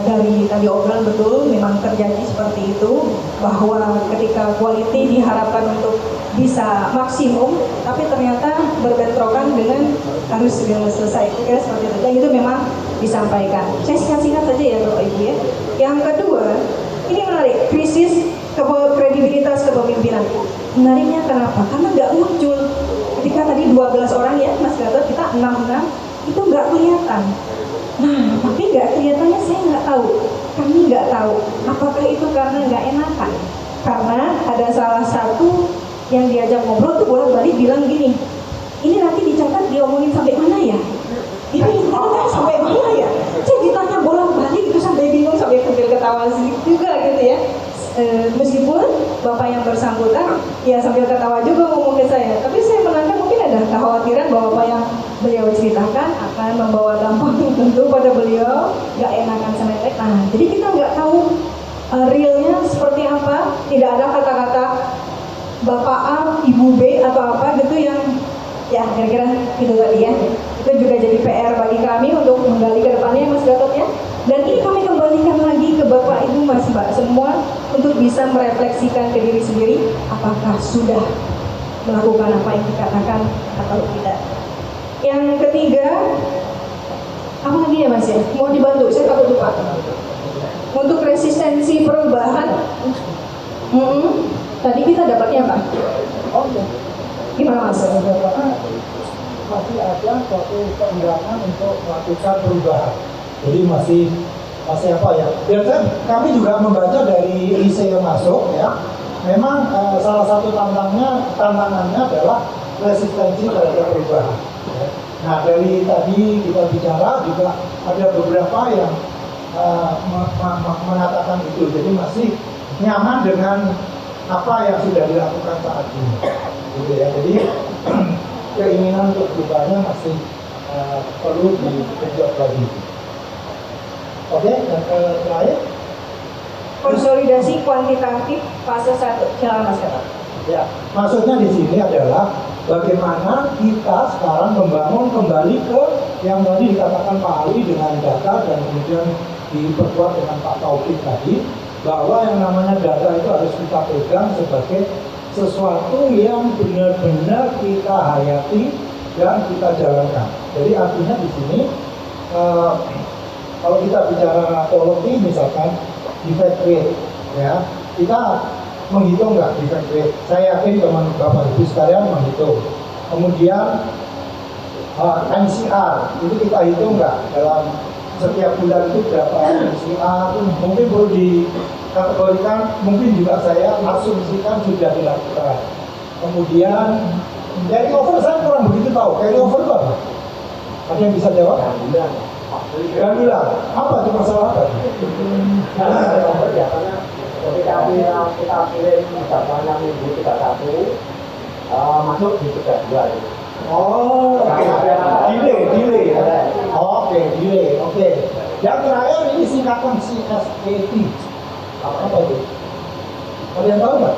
dari tadi obrolan betul memang terjadi seperti itu, bahwa ketika quality diharapkan untuk bisa maksimum, tapi ternyata berbentrokan dengan harus segera selesai, ya, seperti itu. Dan itu memang disampaikan. Saya singkat-singkat saja ya Bapak Ibu ya. Yang kedua, ini menarik, krisis kredibilitas kepemimpinan. Menariknya kenapa? Karena nggak muncul. Ketika tadi 12 orang ya Mas Gatot, kita 6 itu nggak kelihatan. Nah, tapi nggak kelihatannya saya nggak tahu. Kami nggak tahu. Apakah itu karena nggak enakan? Karena ada salah satu yang diajak ngobrol tuh bolak-balik bilang gini, ini nanti dicatat diomongin sampai mana ya? Ini dicatat sampai mana ya? Saya ditanya bolak-balik itu sampai bingung, sampai ketawa sedikit juga gitu ya. Meskipun Bapak yang bersangkutan ya sambil ketawa juga ngomong ke saya, tapi saya menangkap mungkin ada kekhawatiran bahwa apa yang beliau ceritakan akan membawa dampak tentu pada beliau, nggak enakan semetek. Nah, jadi kita nggak tahu realnya seperti apa, tidak ada kata-kata Bapak A, Ibu B atau apa gitu yang ya kira-kira itu tadi ya. Itu juga jadi PR bagi kami untuk menggali ke depannya Mas Gatot ya. Dan ini kami kembalikan lagi ke Bapak Ibu Mas Mbak semua untuk bisa merefleksikan ke diri sendiri apakah sudah melakukan apa yang dikatakan atau tidak. Yang ketiga, apa lagi ya Mas ya? Mau dibantu, saya takut lupa. Untuk resistensi perubahan, tadi kita dapatnya apa? Gimana Mas? Masih ada suatu keengganan untuk melakukan perubahan. Jadi masih apa ya? Dan kami juga membaca dari IC yang masuk ya. Memang salah satu tantangannya adalah resistensi terhadap perubahan. Ya. Nah dari tadi kita bicara juga ada beberapa yang mengatakan itu. Jadi masih nyaman dengan apa yang sudah dilakukan saat ini. Gitu ya. Jadi keinginan untuk perubahannya masih perlu digenjot lagi. Oke, dan terakhir konsolidasi kuantitatif fase 1. Silakan Mas Gatot. Ya, maksudnya di sini adalah bagaimana kita sekarang membangun kembali ke yang tadi dikatakan Pak Ali dengan data dan kemudian diperkuat dengan Pak Taufik tadi, bahwa yang namanya data itu harus kita pegang sebagai sesuatu yang benar-benar kita hayati dan kita jalankan. Jadi artinya di sini kalau kita bicara quality misalkan defect rate ya, kita menghitung nggak defect rate? Saya yakin teman Bapak Ibu sekalian menghitung. Kemudian MCR itu kita hitung nggak dalam setiap bulan itu berapa MCR? Mungkin perlu dikategorikan, mungkin juga saya asumsikan sudah dilakukan. Kemudian carry over saya kurang begitu tahu. Carry over itu apa? Ada yang bisa jawab? Alhamdulillah. Apa itu masalah apa? Karena ketika kita kirim datanya minggu 31 masuk di 32. Oh, delay. Oke, delay. Oke. Yang terakhir ini singkatan CSAT. Apa itu? Kalian tahu nggak?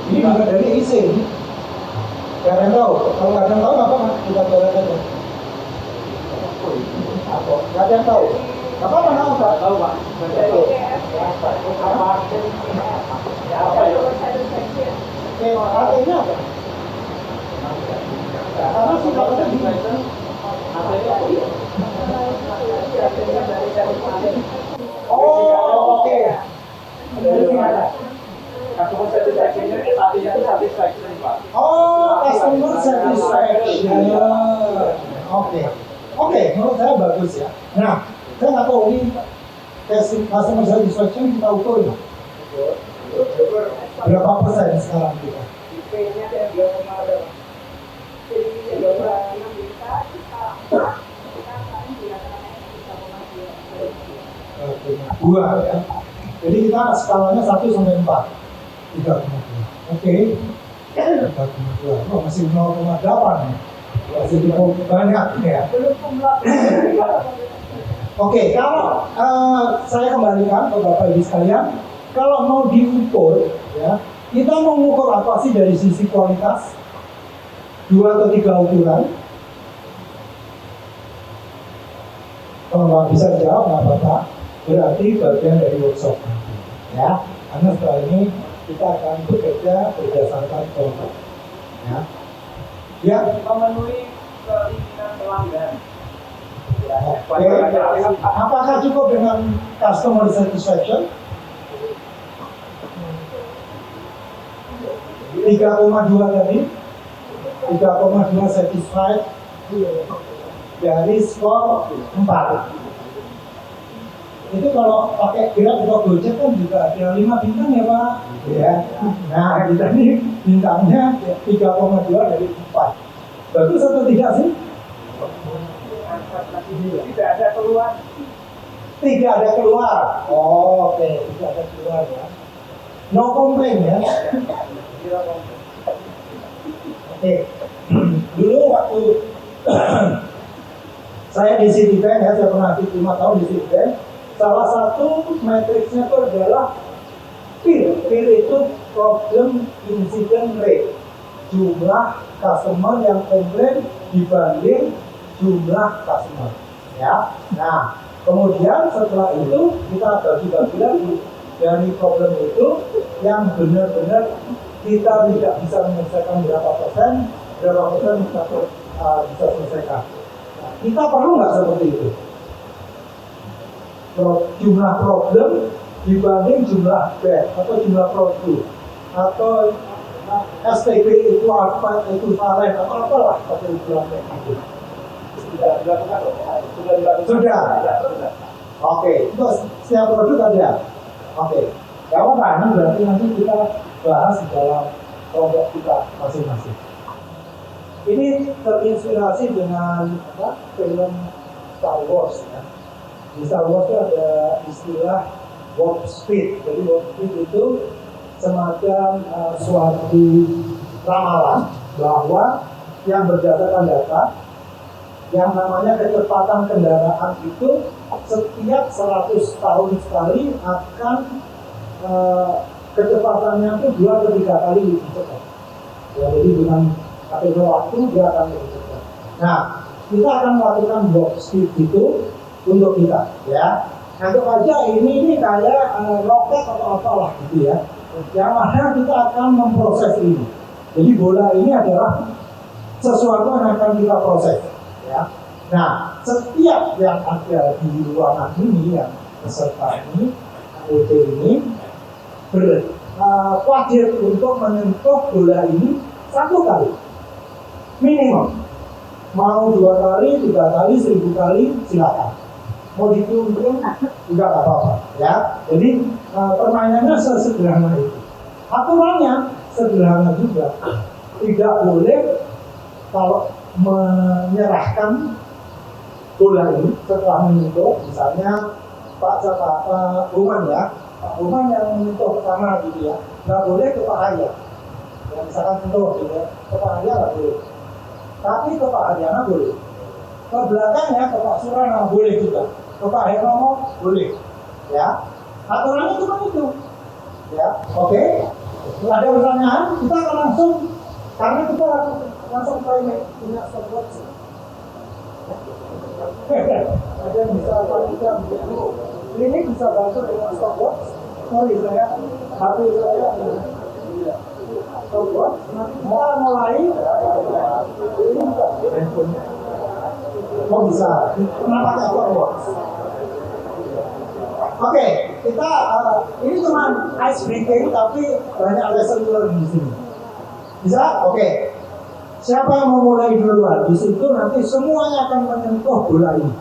Ini juga dari IC. Gak ada yang tahu. Kalau nggak ada yang tahu, apa kita jalan aja. Nggak ada yang tahu. Apa tahu nggak? Tahu Pak. Oke, artinya apa? Karena sifatnya di oh, oke. Jadi Oke, menurut saya bagus ya. Nah, saya nggak tahu ini customer satisfaction kita ukur ya. Berapa persen sekarang kita? IP-nya kayak 2,6 jadi 2,6 juta, kita akan dikatakan 3,2 ya. Jadi kita skalanya 1 sampai 4. 3,2. Oke. 3,2. Oh, masih 0,8 ya. Masih cukup banyak ya. Oke, kalau saya kembalikan ke Bapak Ibu sekalian, kalau mau diukur ya, kita mau mengukur apa sih dari sisi kualitas? 2 atau 3 ukuran. Kalau nggak bisa dijawab nggak apa-apa, berarti bagian dari workshop nanti ya. Karena setelah ini kita akan bekerja berdasarkan kelompok ya. Ya, Memenuhi keinginan pelanggan. oke. Apakah cukup dengan customer satisfaction? 3,2 tadi, 3,2 satisfied dari skor 4. Itu kalau pakai Grab atau Gojek kan juga ada 5 bintang ya Pak. Ya. Nah kita ini bintangnya 3,2 dari 4. Bagus atau tidak sih? Tidak ada keluar. Tidak ada keluar. Oh, oke, tidak ada keluar ya. No complaint ya. Oke. Dulu waktu saya di Citibank ya, saya pernah 5 tahun di Citibank. Salah satu matriksnya itu adalah PIR. PIR itu problem incident rate, jumlah customer yang komplain dibanding jumlah customer. Ya. Nah, kemudian setelah itu kita bagi-bagi lagi dari problem itu yang benar-benar kita tidak bisa menyelesaikan berapa persen kita bisa selesaikan. Nah, kita perlu nggak seperti itu? Jumlah problem dibanding jumlah bed atau jumlah produk atau STB itu apa itu valen atau apalah seperti itu. Sudah dilakukan? Sudah. Oke, itu setiap produk ada. Oke, kalau ini berarti nanti kita bahas di dalam kelompok kita masing-masing. Ini terinspirasi dengan film Star Wars ya. Di Star Wars itu ada istilah warp speed. Jadi warp speed itu semacam suatu ramalan bahwa yang berdasarkan data yang namanya kecepatan kendaraan itu setiap 100 tahun sekali akan kecepatannya itu 2 atau 3 kali lebih cepat. Ya, jadi dengan akhirnya waktu dia akan lebih cepat. Nah, kita akan melakukan warp speed itu untuk kita, ya. Anggap aja ini kayak roket atau apalah gitu ya. Yang mana kita akan memproses ini. Jadi bola ini adalah sesuatu yang akan kita proses, ya. Nah, setiap yang ada di ruangan ini, yang peserta ini, OT ini, wajib untuk menyentuh bola ini 1 kali, minimum. Mau 2 kali, 3 kali, 1000 kali, silakan. Mau dihitung juga nggak apa-apa, ya. Jadi permainannya sesederhana itu. Aturannya sederhana juga. Tidak boleh kalau menyerahkan bola ini setelah menyentuh, misalnya Pak Buman ya, Pak Buman yang menyentuh pertama gitu ya, nggak boleh ke Pak Arya. Ya, misalkan sentuh gitu ya, ke Pak Arya nggak boleh. Tapi ke Pak Aryana boleh. Ke belakangnya ke Pak Surana boleh juga. Ke Pak Hernomo boleh, ya. Aturannya cuma itu, ya. Oke. Ada pertanyaan, kita akan langsung karena kita langsung punya stopwatch. Ada yang bisa panitia begitu. Ini bisa bantu dengan stopwatch. Sorry saya, HP saya. Stopwatch. Nanti kita mulai. Ini bisa. Oh bisa. Kenapa pakai stopwatch? Oke, kita ini cuma ice breaking tapi banyak lesson learned di sini. Bisa? Oke. Siapa yang mau mulai duluan? Di situ nanti semuanya akan menyentuh bola ini.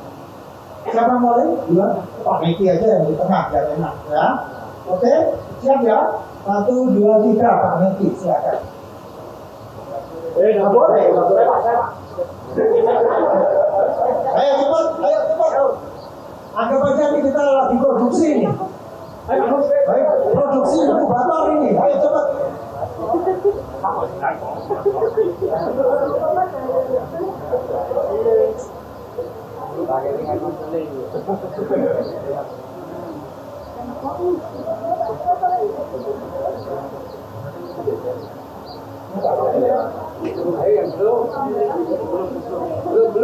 Siapa yang mulai duluan? Pak Niki aja yang di tengah, biar enak ya. Oke, siap ya? 1, 2, 3, Pak Niki, silakan. Nggak boleh Pak, saya. Ayo cepat. Anggap aja ini kita lagi produksi ini. Baik, produksi inkubator ini. Ayo cepat.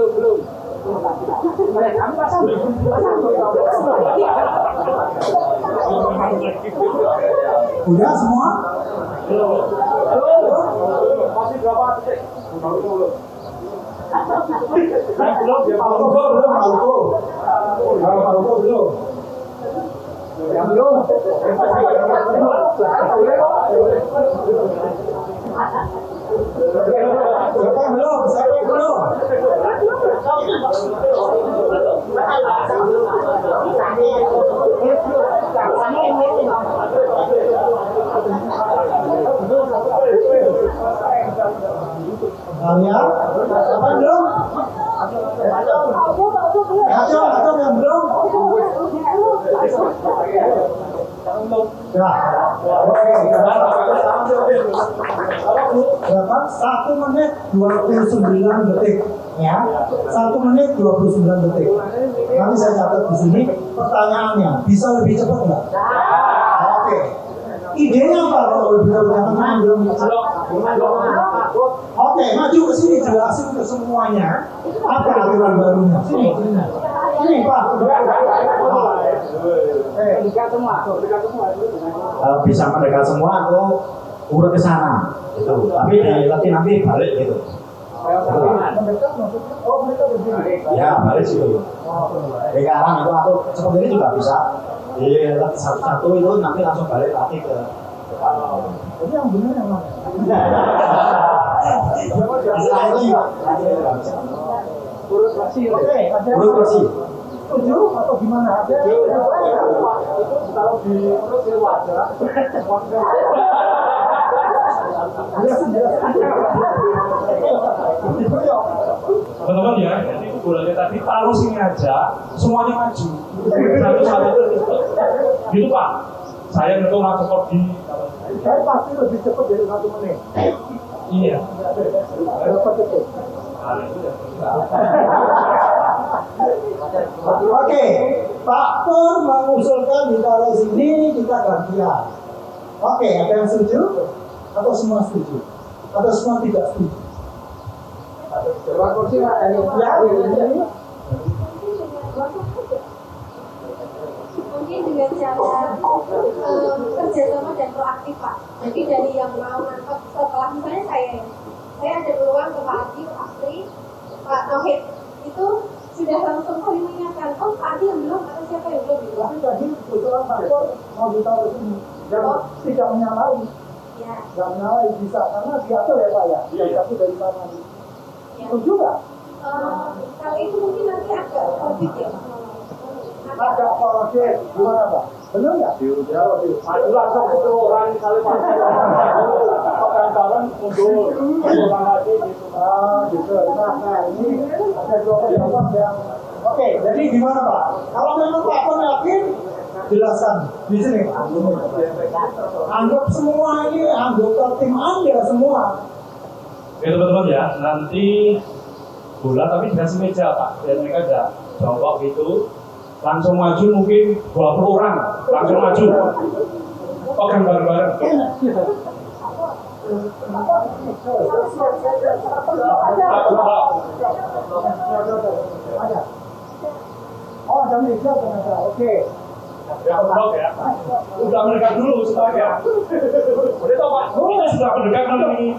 Belum. Udah semua? Masih berapa detik? Belum. Siapa yang belum? Kalian? Siapa yang belum? Acung yang belum? Ya, oke. Berapa? 1 menit 29 detik. Ya, 1 menit 29 detik. Nanti saya catat di sini. Pertanyaannya, bisa lebih cepat nggak? Oke. Idenya apa kalau lebih cepat? Oke, maju ke sini jelasin ke semuanya apa aturan barunya. Sini Pak. Bisa mendekat semua atau urut ke sana gitu. Tapi dilatih nanti balik gitu. Ya balik situ. Di arah itu atau seperti ini juga bisa. Jadi satu-satu itu nanti langsung balik latih ke depan. Jadi yang benar yang mana? Urut bersih. Urut bersih. Setuju atau gimana? Itu kalau di urut di wajah. Teman-teman ya, jadi bolanya tadi taruh sini aja, semuanya maju. Satu-satu gitu Pak. Saya itu langsung pergi. Saya pasti lebih cepat dari 1 menit. Iya. Berapa detik? Oke, Pak Pur mengusulkan ditaruh sini, kita gantian. Oke, ada yang setuju? Atau semua setuju? Atau semua tidak setuju? Mungkin dengan cara kerjasama dan proaktif Pak. Jadi dari yang mau nangkep setelah misalnya saya ada peluang ke Pak Adi, Pak Asri, Pak Tauhid itu sudah langsung saling mengingatkan, oh Pak Adi yang belum atau siapa yang belum gitu. Tapi tadi kebetulan Pak Pur mau ditaruh sini, jangan tidak menyalahi. Ya. Tidak menyalahi bisa karena diatur ya Pak ya. Tapi dari sana. Setuju nggak? Kalau itu mungkin nanti agak konflik ya Pak. Agak konflik, gimana Pak? Benar nggak? Maju langsung itu orang misalnya Pak. Kawan-kawan mundur, pulang lagi gitu. Gitu. Nah, ini ada 2 pendapat yang oke, jadi gimana Pak? Kalau memang Pak Pur yakin, jelaskan di sini. Anggap semua ini anggota tim Anda semua. Oke teman-teman ya, nanti bola tapi tidak semeja Pak. Dan mereka ada jongkok gitu, langsung maju mungkin 20 orang, langsung maju. Pegang bareng-bareng. Oh, ada meja ternyata. Oke. Ya, ya. Udah mendekat dulu semuanya. Udah tau Pak, kita sudah mendekat nanti.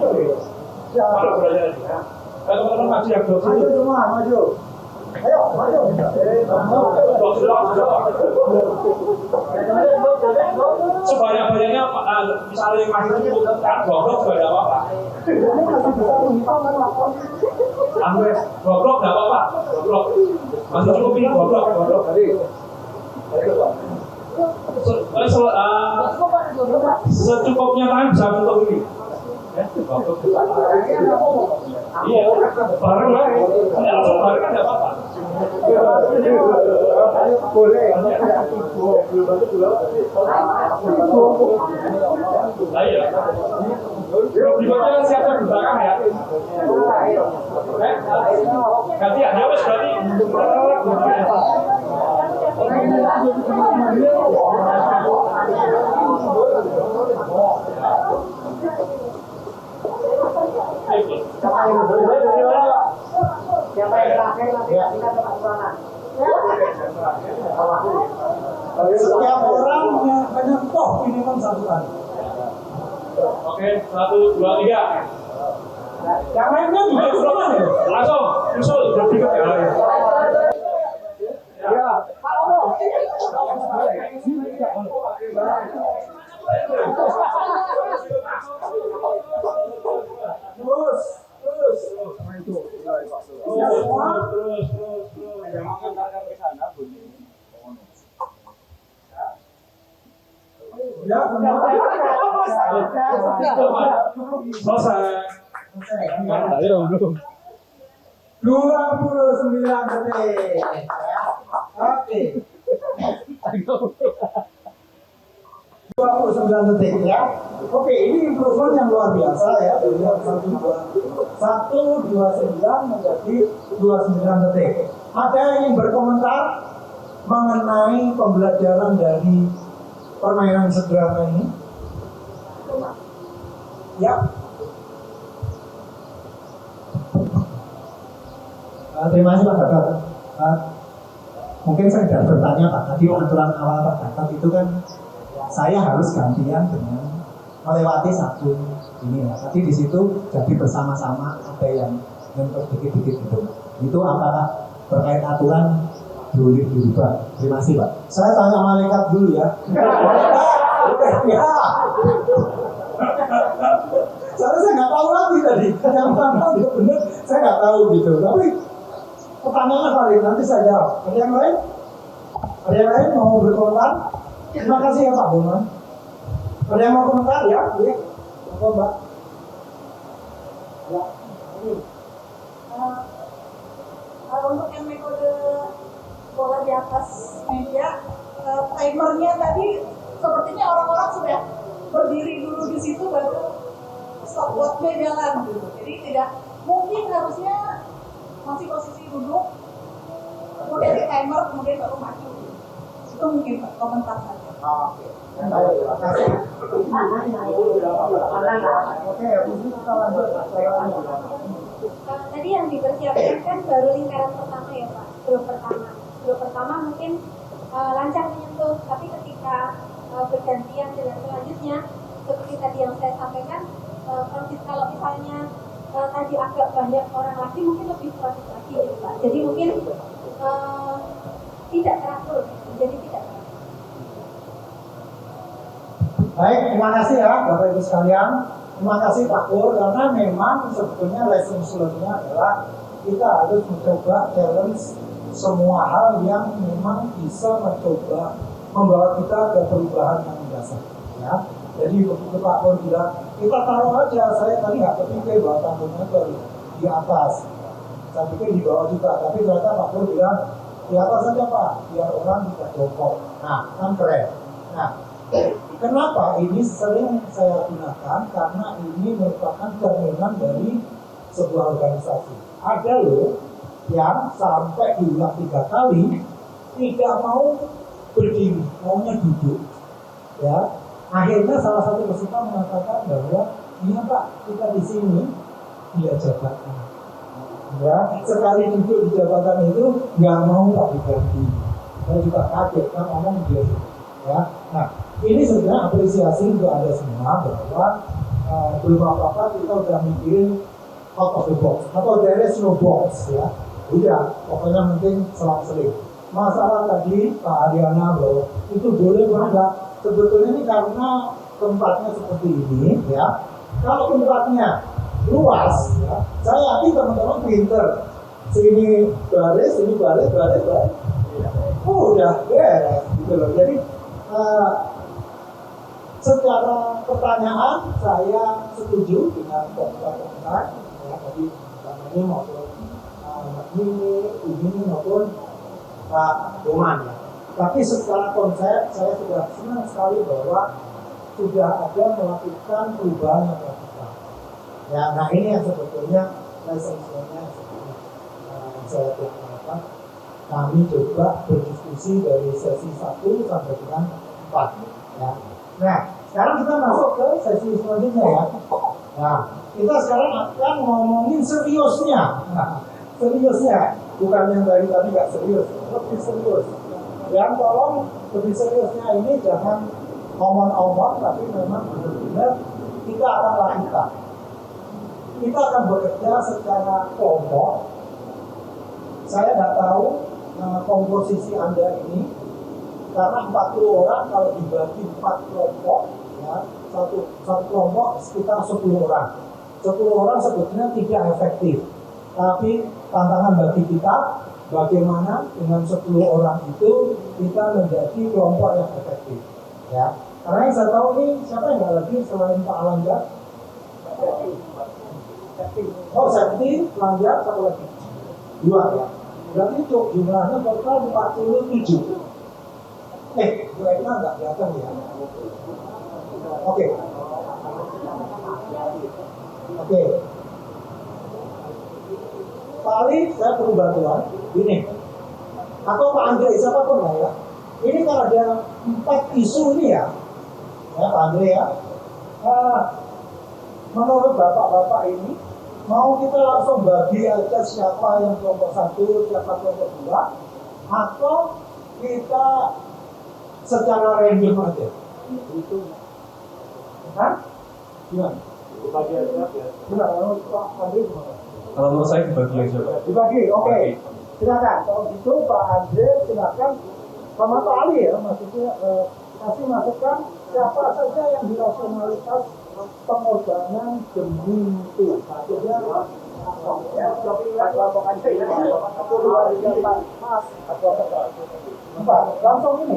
Mana bolanya lagi ya? Teman-teman maju yang Maju semua, maju. Ayo, maju. sebanyak-banyaknya misalnya yang masih cukup kan goblok juga tidak apa-apa. Goblok tidak apa-apa, goblok masih cukup ini goblok. Secukupnya tangan bisa bentuk ini. Iya, bareng lah. Langsung bareng kan tidak apa-apa. Boleh. Nah, iya. Berikutnya siapa di belakang ya? Ganti ya, wes berarti. Siapa yang terakhir nanti kita tetap sana. Setiap orang menyentuh minimum satu kali. Oke, 1, 2, 3. Yang lainnya juga sama ya. Langsung, nyusul, berikut ya. Ya. Terus. Ya, selesai. 29 detik. Oke. 29 detik ya. Oke, ini improvement yang luar biasa ya. Dari 129 menjadi 29 detik. Ada yang ingin berkomentar mengenai pembelajaran dari permainan sederhana ini? Ya. Terima kasih Pak Gatot. Mungkin saya tidak bertanya Pak, tadi aturan awal Pak Gatot itu kan saya harus gantian dengan melewati satu ini ya. Tadi di situ jadi bersama-sama ada yang nyentuh dikit-dikit gitu. Itu apakah terkait aturan boleh dirubah? Terima kasih Pak. Saya tanya malaikat dulu ya. Ya. Soalnya saya nggak tahu lagi tadi. Yang mana udah benar, saya nggak tahu gitu. Tapi pertanyaannya valid, nanti saya jawab. Ada yang lain? Ada yang lain mau berkomentar? Terima kasih ya Pak Bonan. Ada yang mau komentar ya? Iya. Apa Mbak? Ya. Untuk yang metode bola di atas meja, timernya tadi sepertinya orang-orang sudah berdiri dulu di situ baru stopwatchnya jalan gitu. Jadi tidak mungkin, harusnya masih posisi duduk, kemudian di timer, kemudian baru maju. Itu mungkin Pak, komentar saja. Oke. Terima kasih. Oke, kita lanjut. Tadi yang dipersiapkan kan baru lingkaran pertama ya Pak, grup pertama mungkin lancar menyentuh, tapi ketika bergantian dengan selanjutnya seperti tadi yang saya sampaikan, kalau misalnya tadi agak banyak orang lagi mungkin lebih proses lagi gitu Pak, jadi mungkin tidak teratur, jadi tidak teratur. Baik, terima kasih ya Bapak Ibu sekalian. Terima kasih Pak Pur, karena memang sebetulnya lesson learned-nya adalah kita harus mencoba challenge semua hal yang memang bisa mencoba membawa kita ke perubahan yang mendasar. Ya, jadi begitu Pak Pur bilang kita taruh aja, saya tadi nggak berpikir bahwa tanggungnya itu di atas, saya pikir di bawah juga, tapi ternyata Pak Pur bilang di atas saja Pak, biar orang tidak jongkok. Nah, kan keren. Nah, kenapa ini sering saya gunakan? Karena ini merupakan cerminan dari sebuah organisasi. Ada loh yang sampai diulang 3 kali tidak mau berdiri, maunya duduk. Ya, akhirnya salah satu peserta mengatakan bahwa iya Pak, kita di sini dia jabatan. Ya, sekali duduk di jabatan itu nggak mau Pak diganti. Saya juga kaget kan ngomong dia. Ya, nah ini sebenarnya apresiasi untuk Anda semua bahwa belum apa-apa kita udah mikirin out of the box atau there is no box ya. Udah, pokoknya mungkin selang-seling. masalah tadi Pak Ariana bahwa itu boleh enggak, sebetulnya ini karena tempatnya seperti ini ya. Kalau tempatnya luas ya, saya yakin teman-teman pinter. Sini baris, sini baris. Oh, udah beres gitu loh. Jadi secara pertanyaan saya setuju dengan komentar ya, tadi namanya maupun ini maupun Pak Boman. Tapi secara konsep saya sudah senang sekali bahwa sudah ada melakukan perubahan yang radikal. Ya, nah ini yang sebetulnya esensinya seperti saya katakan. Kami coba berdiskusi dari sesi 1 sampai dengan 4 ya. Nah, sekarang kita masuk ke sesi selanjutnya ya. Nah, kita sekarang akan ngomongin seriusnya. Nah, seriusnya, bukan yang tadi nggak serius, lebih serius. Yang tolong lebih seriusnya ini jangan omong-omong, tapi memang benar-benar kita akan lakukan. Kita akan bekerja secara kelompok. Saya nggak tahu komposisi Anda ini, karena 40 orang kalau dibagi 4 kelompok ya, satu kelompok sekitar 10 orang. 10 orang sebetulnya tidak efektif, tapi tantangan bagi kita bagaimana dengan 10 orang itu kita menjadi kelompok yang efektif ya. Karena yang saya tahu ini siapa yang nggak lagi selain Pak Alangga? Oh, Septi, Langgar, satu lagi 2 ya. Berarti itu jumlahnya total 47. Mereka nggak kelihatan ya. Oke. Pak Ali, saya perlu bantuan. Ini. Atau Pak Andre, siapapun lah ya. Ini kalau ada 4 isu ini ya. Ya Pak Andre ya. Menurut bapak-bapak ini, mau kita langsung bagi aja siapa yang kelompok 1, siapa kelompok 2, atau kita secara random aja? Itu, kan? Gimana? Dibagi aja ya. Benar, Pak Andre gimana? Kalau menurut saya dibagi aja. Dibagi, oke. Silakan. Kalau gitu Pak Andre silakan sama Pak Ali ya, maksudnya kasih masukan siapa saja yang dirasionalitas pengorbanan demi mutu. Maksudnya kelompok aja ya. 1, 2, 3, 4, 4. Langsung ini.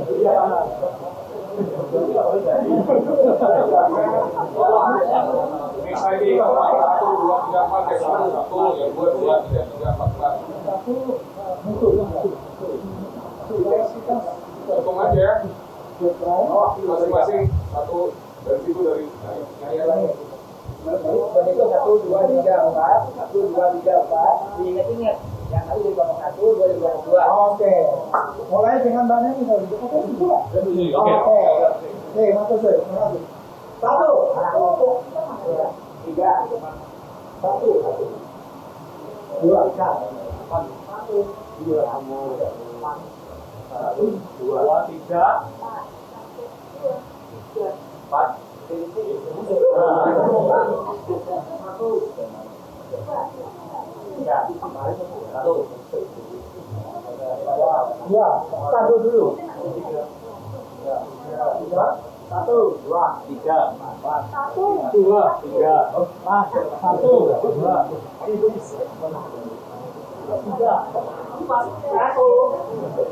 Hitung aja ya. Masing-masing satu dari situ dari yang lain. Dan itu 1, 2, 3, 4, 1, 2, 3, 4. Diingat-ingat. Yang tadi dari kelompok 1, 2 dari kelompok 2. Oke. Mulai dengan banyak ini tadi. Oke. Oke, maksud saya. 1, 3, 1, 2, satu dulu. 1, 2, 3, 4. 1, 2, 3, 4. 1, 2, 3, 4.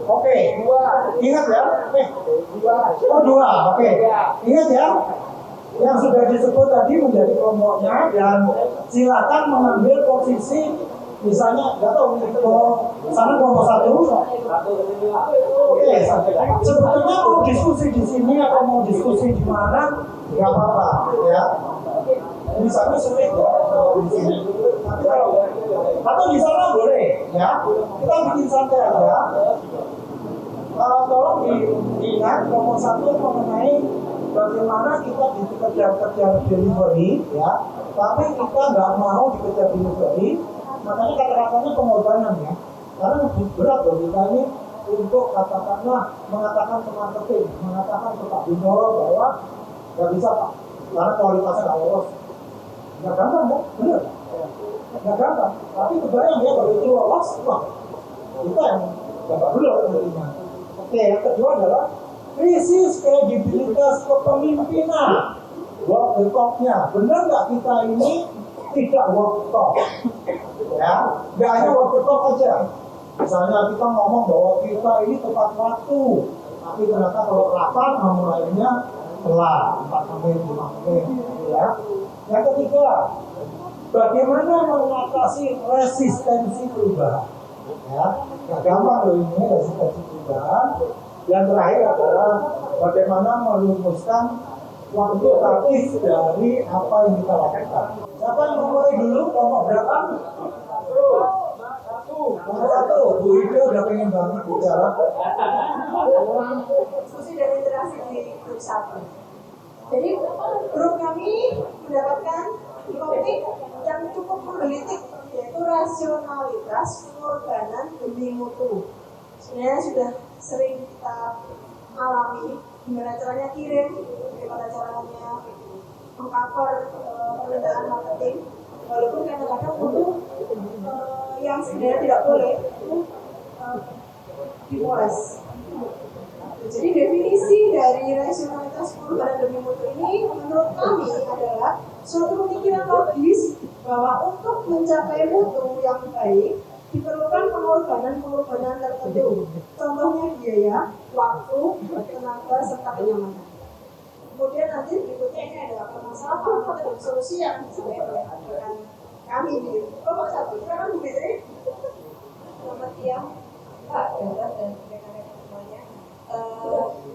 Oke, 2. Ingat ya. 2. Oke. Ingat ya. Yang sudah disebut tadi menjadi kelompoknya dan silakan mengambil posisi, misalnya nggak tahu sana kelompok 1. Oke, sebetulnya mau diskusi di sini atau mau diskusi di mana nggak apa-apa ya. Misalnya sulit ya di sini. Tapi kalau atau di sana boleh ya. Kita bikin santai aja. Tolong diingat kelompok 1 mengenai bagaimana kita dikejar-kejar delivery ya, tapi kita nggak mau dikejar delivery, makanya kata-katanya pengorbanan ya, karena berat loh kita ini untuk katakanlah mengatakan ke marketing, mengatakan ke Pak Bintoro bahwa nggak bisa Pak, karena kualitasnya nggak lolos, nggak gampang ya, benar, nggak gampang, tapi kebayang ya kalau itu lolos, wah kita yang belum nantinya. Oke, yang kedua adalah krisis kredibilitas kepemimpinan. Walk the talk-nya, benar nggak kita ini tidak walk the talk? Ya, nggak hanya walk the talk aja. Misalnya kita ngomong bahwa kita ini tepat waktu, tapi ternyata kalau rapat memulainya telat, 4 menit, 5 menit, ya. Yang ketiga, bagaimana mengatasi resistensi perubahan? Ya, nggak gampang loh ini resistensi perubahan. Yang terakhir adalah bagaimana merumuskan kuantitatif dari apa yang kita lakukan. Siapa yang memulai dulu? Kelompok berapa? Satu. Bu Ida udah pengen banget bicara. Diskusi dan interaksi di grup 1. Jadi grup kami mendapatkan topik yang cukup menggelitik, yaitu rasionalitas pengorbanan demi mutu. Sebenarnya sudah sering kita alami, gimana caranya kirim, bagaimana caranya mengcover penelitian marketing, walaupun kadang-kadang mutu yang sebenarnya tidak boleh itu dipoles. Jadi definisi dari rasionalitas pengorbanan demi mutu ini menurut kami adalah suatu pemikiran logis bahwa untuk mencapai mutu yang baik diperlukan pengorbanan tertentu. Contohnya biaya, waktu, tenaga, serta kenyamanan. Kemudian nanti berikutnya ini ada permasalahan dan solusi yang disampaikan oleh rekan kami di kelompok 1. Silakan Bu Fitri. Selamat siang Pak Gatot dan rekan-rekan semuanya.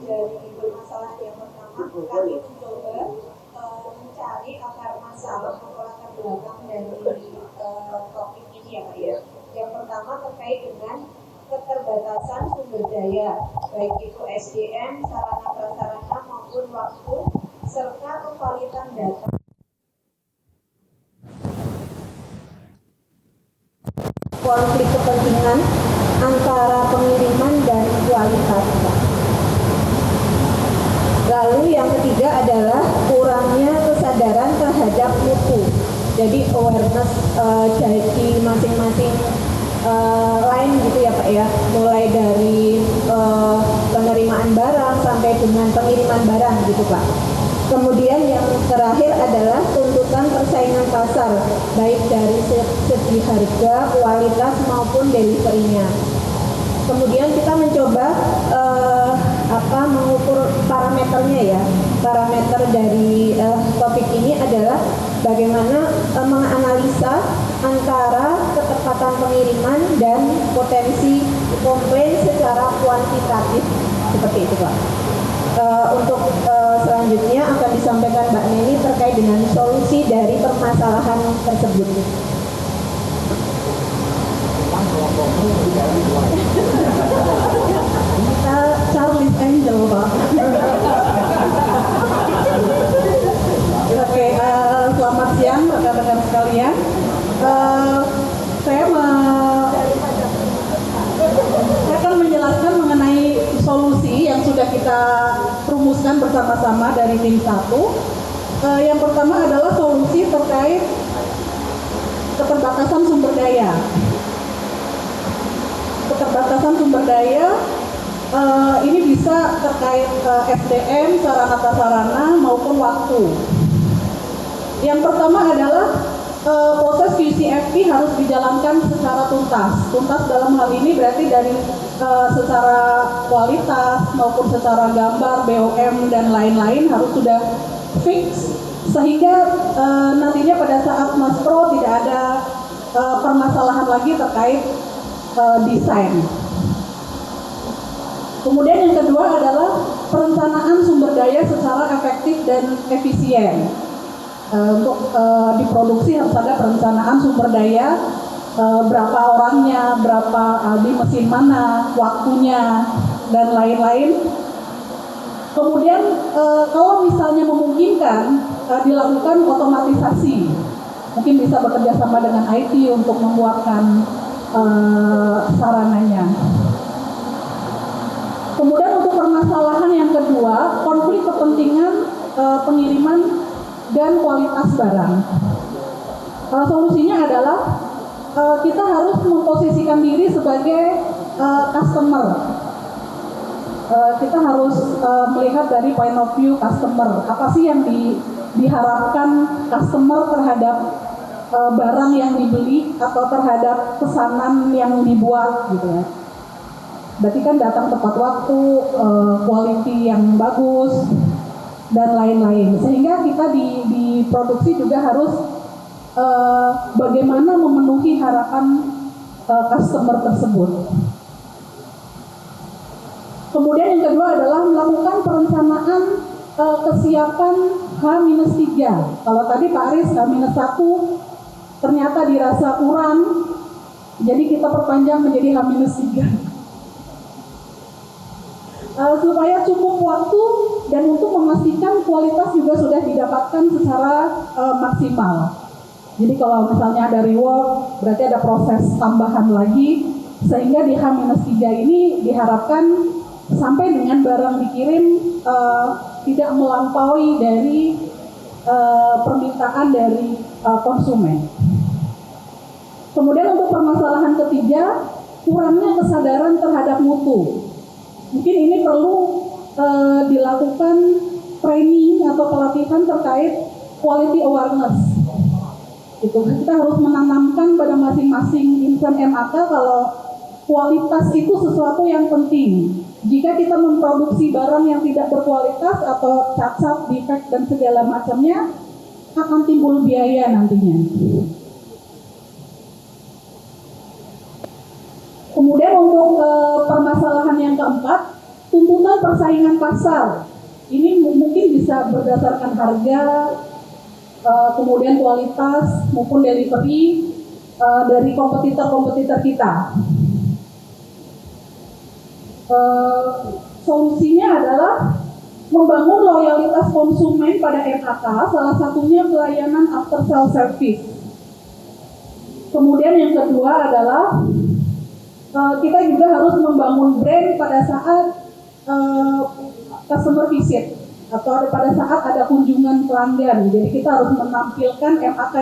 Dari permasalahan yang pertama, kami mencoba mencari akar masalah atau latar belakang dari topik ini ya Pak ya. Yang pertama terkait dengan keterbatasan sumber daya, baik itu SDM, sarana prasarana maupun waktu, serta kevalitan data. Konflik kepentingan antara pengiriman dan kualitas. Lalu yang ketiga adalah kurangnya kesadaran terhadap mutu. Jadi awareness dari masing-masing lain gitu ya Pak ya, mulai dari penerimaan barang sampai dengan pengiriman barang gitu Pak. Kemudian yang terakhir adalah tuntutan persaingan pasar, baik dari segi harga, kualitas maupun delivery-nya. Kemudian kita mencoba mengukur parameternya ya. Parameter dari topik ini adalah bagaimana menganalisa antara ketepatan pengiriman dan potensi komplain secara kuantitatif seperti itu Pak. Untuk selanjutnya akan disampaikan Mbak Neni terkait dengan solusi dari permasalahan tersebut. Kita Charles Angel Pak. Oke, selamat siang rekan-rekan sekalian. Saya akan menjelaskan mengenai solusi yang sudah kita rumuskan bersama-sama dari tim 1. Yang pertama adalah solusi terkait keterbatasan sumber daya. Keterbatasan sumber daya ini bisa terkait SDM, sarana prasarana maupun waktu. Yang pertama adalah proses QCFP harus dijalankan secara tuntas. Tuntas dalam hal ini berarti dari secara kualitas maupun secara gambar, BOM dan lain-lain harus sudah fix sehingga nantinya pada saat Mas Pro tidak ada permasalahan lagi terkait desain. Kemudian yang kedua adalah perencanaan sumber daya secara efektif dan efisien. Untuk diproduksi harus ada perencanaan sumber daya, berapa orangnya, berapa di mesin mana, waktunya, dan lain-lain. Kemudian kalau misalnya memungkinkan dilakukan otomatisasi, mungkin bisa bekerja sama dengan IT untuk membuatkan sarananya. Kemudian untuk permasalahan yang kedua, konflik kepentingan pengiriman dan kualitas barang. Solusinya adalah kita harus memposisikan diri sebagai customer. Kita harus melihat dari point of view customer. Apa sih yang diharapkan customer terhadap barang yang dibeli atau terhadap pesanan yang dibuat gitu ya. Berarti kan datang tepat waktu, quality yang bagus dan lain-lain. Sehingga kita di produksi juga harus bagaimana memenuhi harapan customer tersebut. Kemudian yang kedua adalah melakukan perencanaan kesiapan H-3. Kalau tadi Pak Aris H-1 ternyata dirasa kurang, jadi kita perpanjang menjadi H-3. Supaya cukup waktu dan untuk memastikan kualitas juga sudah didapatkan secara maksimal. Jadi kalau misalnya ada rework, berarti ada proses tambahan lagi, sehingga di H-3 ini diharapkan sampai dengan barang dikirim tidak melampaui dari permintaan dari konsumen. Kemudian untuk permasalahan ketiga, kurangnya kesadaran terhadap mutu. Mungkin ini perlu dilakukan training atau pelatihan terkait quality awareness. Kita harus menanamkan pada masing-masing insan MAK kalau kualitas itu sesuatu yang penting. Jika kita memproduksi barang yang tidak berkualitas atau cacat, defect dan segala macamnya, akan timbul biaya nantinya. Kemudian untuk permasalahan yang keempat, tuntutan persaingan pasar. Ini mungkin bisa berdasarkan harga, kemudian kualitas maupun delivery dari kompetitor-kompetitor kita. Solusinya adalah membangun loyalitas konsumen pada MAK, salah satunya pelayanan after sale service. Kemudian yang kedua adalah kita juga harus membangun brand pada saat customer visit atau pada saat ada kunjungan pelanggan. Jadi kita harus menampilkan MAK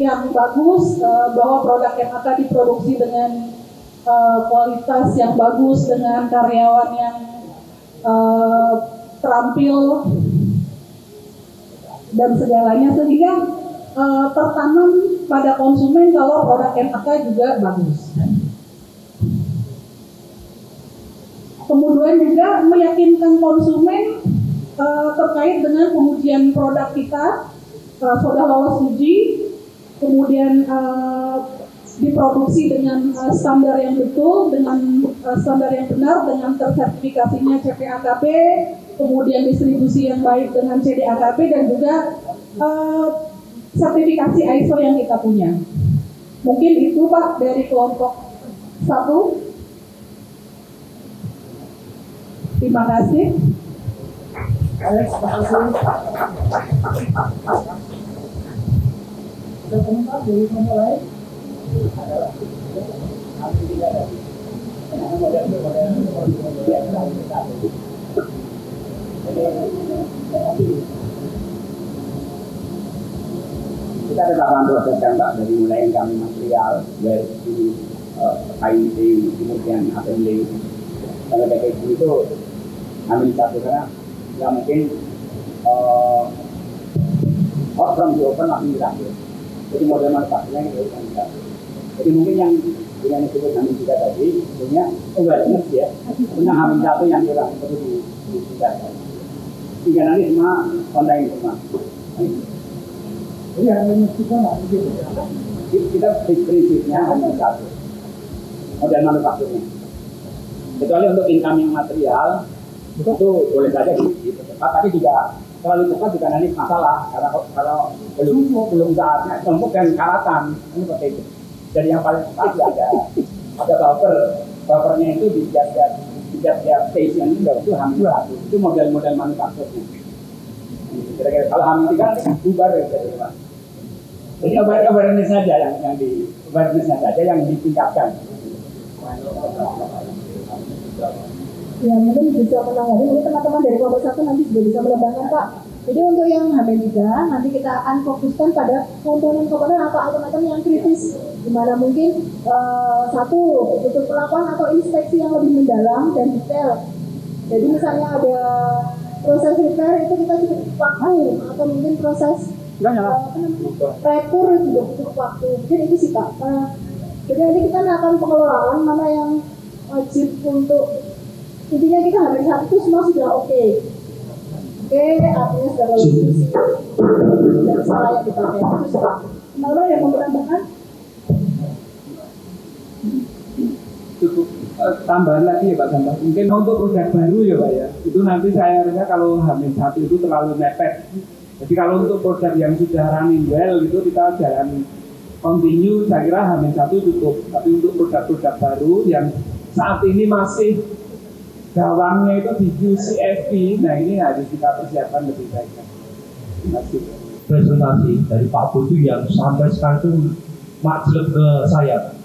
yang bagus, bahwa produk MAK diproduksi dengan kualitas yang bagus, dengan karyawan yang terampil dan segalanya, sehingga tertanam pada konsumen kalau produk MAK juga bagus. Kemudian juga meyakinkan konsumen terkait dengan pengujian produk kita sudah lolos uji, kemudian diproduksi dengan standar yang betul, dengan standar yang benar, dengan tersertifikasinya CPAKB, kemudian distribusi yang baik dengan CDAKB, dan juga sertifikasi ISO yang kita punya. Mungkin itu Pak dari kelompok 1. Terima kasih. Alex, ada komentar dari kelompok lain? Kita ada tahapan proses kan Pak, dari mulai income material, dari KIT, kemudian assembly, sampai packaging itu ambil satu, karena nggak mungkin hot from the open langsung diambil. Jadi model manufakturnya itu kan bisa. Jadi mungkin yang disebut Hamin 3 tadi punya awareness ya, punya Hamin 1 yang kurang perlu ditingkatkan. Sehingga nanti semua online semua. Jadi Hamin 3 nggak begitu. Kita prinsipnya Hamin 1 model manufakturnya. Kecuali untuk incoming material itu boleh saja cepat, tapi juga terlalu cepat juga nanti masalah, karena kalau belum saatnya untuk dan karatan ini seperti itu. Jadi yang paling cepat ada buffernya itu di tiap station itu Hamin 1, itu model-model manufakturnya. Kira-kira kalau Hamin 3 bubar ya gitu Pak. Jadi awareness saja yang ditingkatkan. Ya mungkin bisa menanggapi, mungkin teman-teman dari kelompok 1 nanti juga bisa menambahkan Pak. Jadi untuk yang H-3 nanti kita akan fokuskan pada komponen-komponen atau item-item yang kritis, di mana mungkin satu butuh perlakuan atau inspeksi yang lebih mendalam dan detail. Jadi misalnya ada proses repair itu kita cukup waktu, atau mungkin proses retur juga cukup waktu. Mungkin itu sih Pak. Jadi nanti kita akan pengelolaan mana yang wajib untuk, intinya kita H-1 itu semua sudah oke. Oke, artinya sudah lulus dan salah yang dipakai itu sudah. Kalau yang mau menambahkan? Cukup tambahan lagi ya Pak Sambah. Mungkin untuk produk baru ya Pak ya. Itu nanti saya rasa kalau H-1 itu terlalu mepet. Jadi kalau untuk produk yang sudah running well itu kita jalan continue, saya kira H-1 cukup. Tapi untuk produk-produk baru yang saat ini masih gawangnya itu di UCFP, nah ini harus kita persiapkan lebih baik. Terima kasih. Presentasi dari Pak Budi yang sampai sekarang itu makjub ke saya.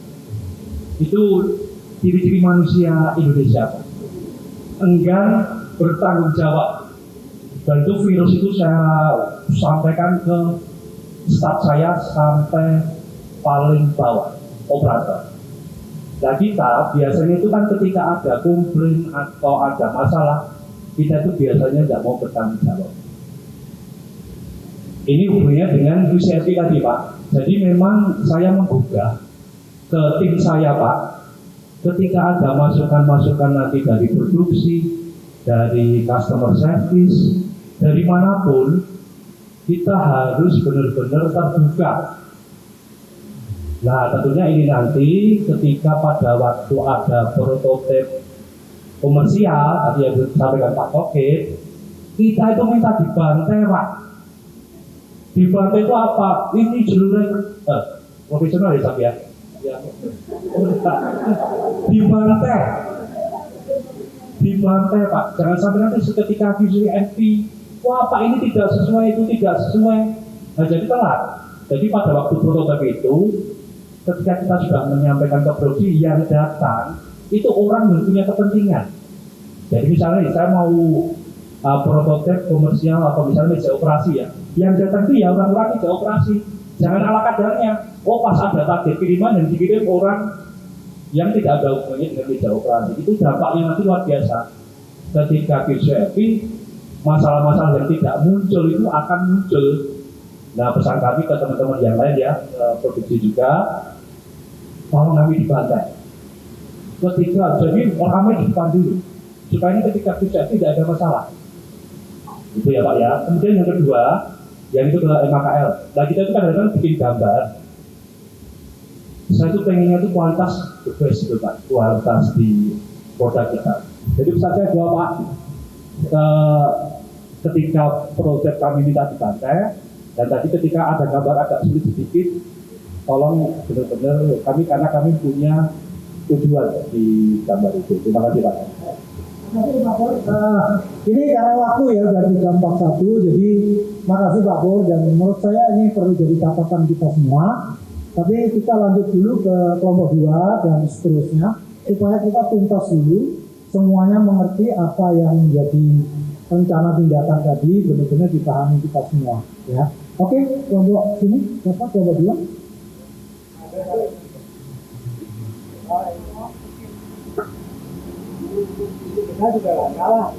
Itu ciri-ciri manusia Indonesia, Pak. Enggan bertanggung jawab. Dan itu virus itu saya sampaikan ke staf saya sampai paling bawah, operator. Nah kita biasanya itu kan ketika ada komplain atau ada masalah, kita itu biasanya tidak mau bertanggung jawab. Ini hubungannya dengan UCFP tadi Pak. Jadi memang saya menggugah ke tim saya Pak, ketika ada masukan-masukan nanti dari produksi, dari customer service, dari manapun, kita harus benar-benar terbuka. Nah tentunya ini nanti ketika pada waktu ada prototip komersial, tadi yang disampaikan Pak Tokit, kita itu minta dibantai Pak. Dibantai itu apa? Ini jelurnya profesional ya Pak ya? Dibantai Pak. Jangan sampai nanti seketika UCFP, wah Pak ini tidak sesuai, itu tidak sesuai. Nah jadi telat. Jadi pada waktu prototip itu, ketika kita sudah menyampaikan ke produksi yang datang, itu orang yang punya kepentingan. Jadi misalnya saya mau prototip komersial atau misalnya meja operasi ya, yang datang itu ya orang-orang meja operasi. Jangan ala kadarnya, oh pas ada target kiriman dan dikirim orang yang tidak ada hubungannya dengan meja operasi. Itu dampaknya nanti luar biasa. Ketika UCFP, masalah-masalah yang tidak muncul itu akan muncul. Nah pesan kami ke teman-teman yang lain ya, produksi juga, tolong kami dibantai. Ketika jadi ramai di depan dulu, supaya ketika UCFP tidak ada masalah. Itu ya Pak ya. Kemudian yang kedua, yang itu ke MKL. Nah kita itu kadang-kadang bikin gambar. Saya tuh pengennya itu kualitas the best gitu Pak, kualitas di produk kita. Jadi pesan saya dua Pak, ketika proyek kami minta dibantai, dan tadi ketika ada gambar agak sulit sedikit, tolong benar-benar kami, karena kami punya tujuan di gambar itu. Terima kasih Pak. Ini karena waktu ya dari jam 41, jadi makasih Pak Pur, dan menurut saya ini perlu jadi catatan kita semua. Tapi kita lanjut dulu ke kelompok 2 dan seterusnya, supaya kita tuntas dulu, semuanya mengerti apa yang menjadi rencana tindakan tadi, benar-benar dipahami kita semua. Ya, oke, kelompok sini, siapa kelompok 2? Kita juga kalah,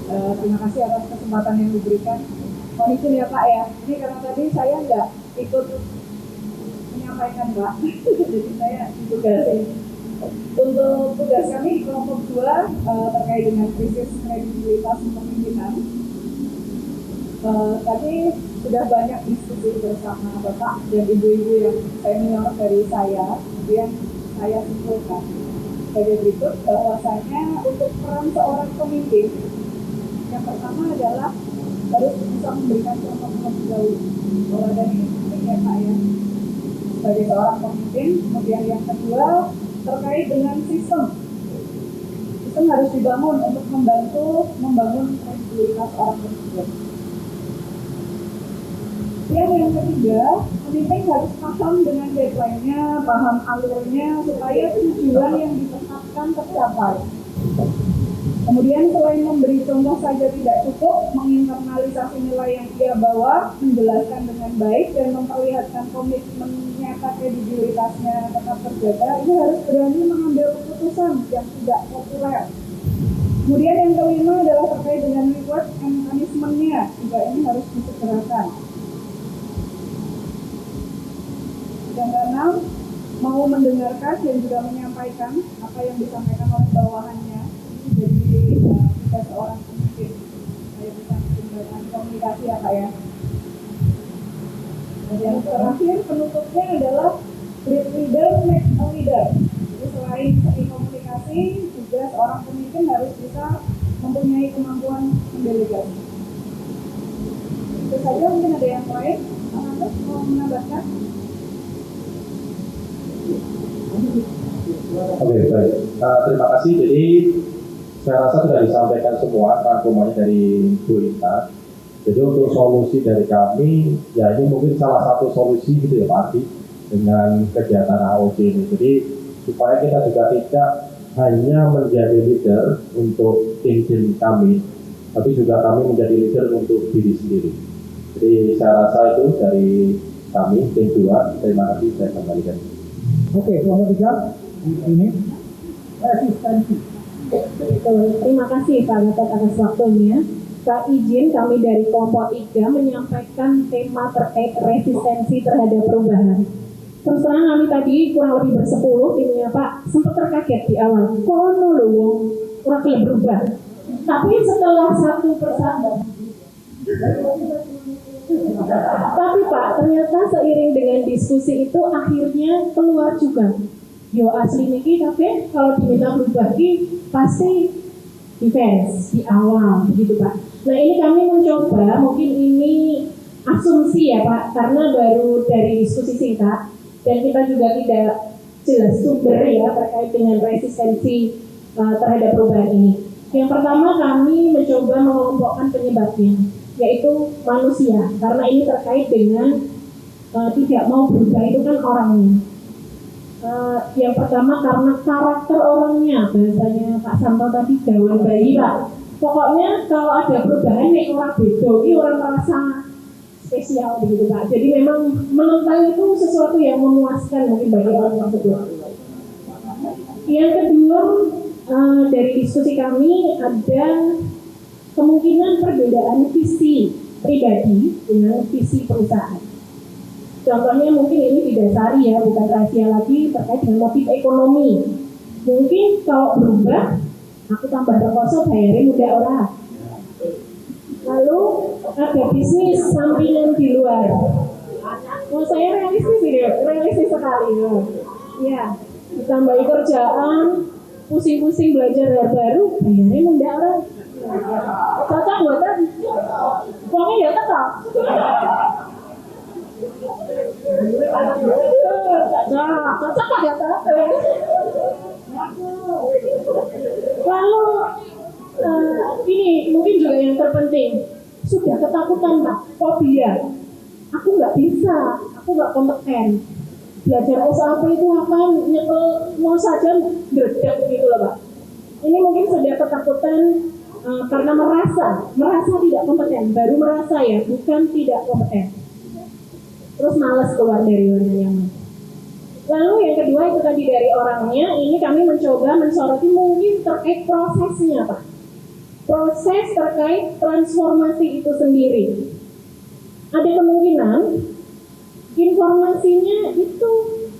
Terima kasih atas kesempatan yang diberikan. Mohon izin ya Pak ya, ini karena tadi saya nggak ikut menyampaikan Pak, jadi saya ditugasin. Untuk tugas kami di kelompok 2 terkait dengan krisis kredibilitas kepemimpinan. Tadi sudah banyak diskusi bersama Bapak dan Ibu-ibu yang senior dari saya, kemudian saya simpulkan sebagai berikut, bahwasanya untuk peran seorang pemimpin, yang pertama adalah harus bisa memberikan contoh terlebih dahulu. Kalau dari penting ya Pak ya, sebagai seorang pemimpin. Kemudian yang kedua terkait dengan sistem. Sistem harus dibangun untuk membantu membangun kredibilitas orang tersebut. Yang ketiga, pemimpin harus paham dengan deadline-nya, paham alurnya, supaya tujuan yang ditetapkan tercapai. Kemudian selain memberi contoh saja tidak cukup, menginternalisasi nilai yang ia bawa, menjelaskan dengan baik dan memperlihatkan komitmen nyata kredibilitasnya tetap terjaga, ia harus berani mengambil keputusan yang tidak populer. Kemudian yang kelima adalah terkait dengan reward and punishment-nya, juga ini harus disegerakan. Yang keenam, mau mendengarkan dan juga menyampaikan apa yang disampaikan oleh bawahannya. Jadi kita seorang pemimpin, saya bisa menjembatani komunikasi ya Pak ya. Dan yang terakhir penutupnya adalah great leader make a leader. Jadi selain seni komunikasi, juga seorang pemimpin harus bisa mempunyai kemampuan mendelegasi. Itu saja, mungkin ada yang lain. Anda mau menambahkan? Oke, baik. Terima kasih. Jadi saya rasa sudah disampaikan semua rangkumannya dari Bu Rita. Jadi untuk solusi dari kami, ya ini mungkin salah satu solusi gitu ya Pak Ardi dengan kegiatan AOC ini. Jadi supaya kita juga tidak hanya menjadi leader untuk tim-tim kami, tapi juga kami menjadi leader untuk diri sendiri. Jadi saya rasa itu dari kami tim 2. Terima kasih, saya kembalikan. Oke, nomor 3 ini resistensi. Terima kasih Pak Gatot atas waktunya. Pak izin kami dari kelompok 3 menyampaikan tema terkait resistensi terhadap perubahan. Terus terang kami tadi kurang lebih bersepuluh timnya Pak, sempat terkaget di awal. Kono lho wong ora kelem berubah. Tapi setelah satu persatu, tapi Pak ternyata seiring dengan diskusi itu akhirnya keluar juga. Yo asli niki tapi kalau diminta berubah pasti defense di awal begitu Pak. Nah ini kami mencoba, mungkin ini asumsi ya Pak, karena baru dari diskusi singkat dan kita juga tidak jelas sumber ya terkait dengan resistensi terhadap perubahan ini. Yang pertama kami mencoba mengelompokkan penyebabnya, yaitu manusia, karena ini terkait dengan tidak mau berubah itu kan orangnya. Yang pertama karena karakter orangnya, bahasanya Pak Santo tadi daun bayi Pak. Pokoknya kalau ada perubahan nek orang beda, ini orang merasa spesial begitu Pak. Jadi memang menentang itu sesuatu yang memuaskan mungkin bagi orang tersebut. Yang kedua dari diskusi kami ada kemungkinan perbedaan visi pribadi dengan visi perusahaan. Contohnya mungkin ini didasari ya, bukan rahasia lagi terkait dengan motif ekonomi. Mungkin kalau berubah, aku tambah rekoso bayarin udah orang. Lalu ada bisnis sampingan di luar. Oh saya realistis sekali. Ya, ditambahi kerjaan, pusing-pusing belajar hal baru, bayarin udah orang. Cocok buatan, uangnya ya tetap. Nah, cocok ya lalu ini mungkin juga yang terpenting, sudah ketakutan Pak, fobia. Aku nggak bisa, aku nggak kompeten. Belajar SAP itu apa, nyekel mau saja gredek gitu loh Pak. Ini mungkin sudah ketakutan karena merasa tidak kompeten, baru merasa ya, bukan tidak kompeten. Terus malas keluar dari zona nyaman. Lalu yang kedua itu tadi dari orangnya, ini kami mencoba mensoroti mungkin terkait prosesnya Pak. Proses terkait transformasi itu sendiri. Ada kemungkinan informasinya itu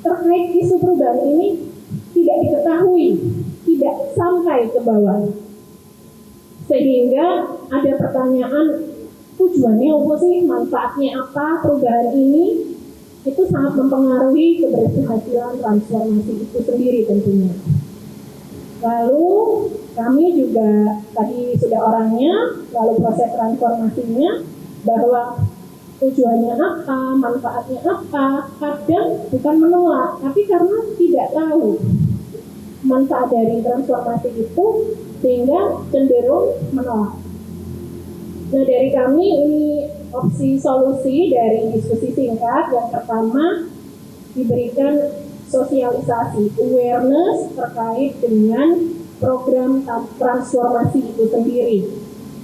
terkait isu perubahan ini tidak diketahui, tidak sampai ke bawah. Sehingga ada pertanyaan, tujuannya apa sih, manfaatnya apa perubahan ini, itu sangat mempengaruhi keberhasilan transformasi itu sendiri tentunya. Lalu kami juga tadi sudah orangnya, lalu proses transformasinya, bahwa tujuannya apa, manfaatnya apa, kadang bukan menolak, tapi karena tidak tahu manfaat dari transformasi itu, sehingga cenderung menolak. Nah dari kami ini opsi solusi dari diskusi singkat. Yang pertama diberikan sosialisasi, awareness terkait dengan program transformasi itu sendiri.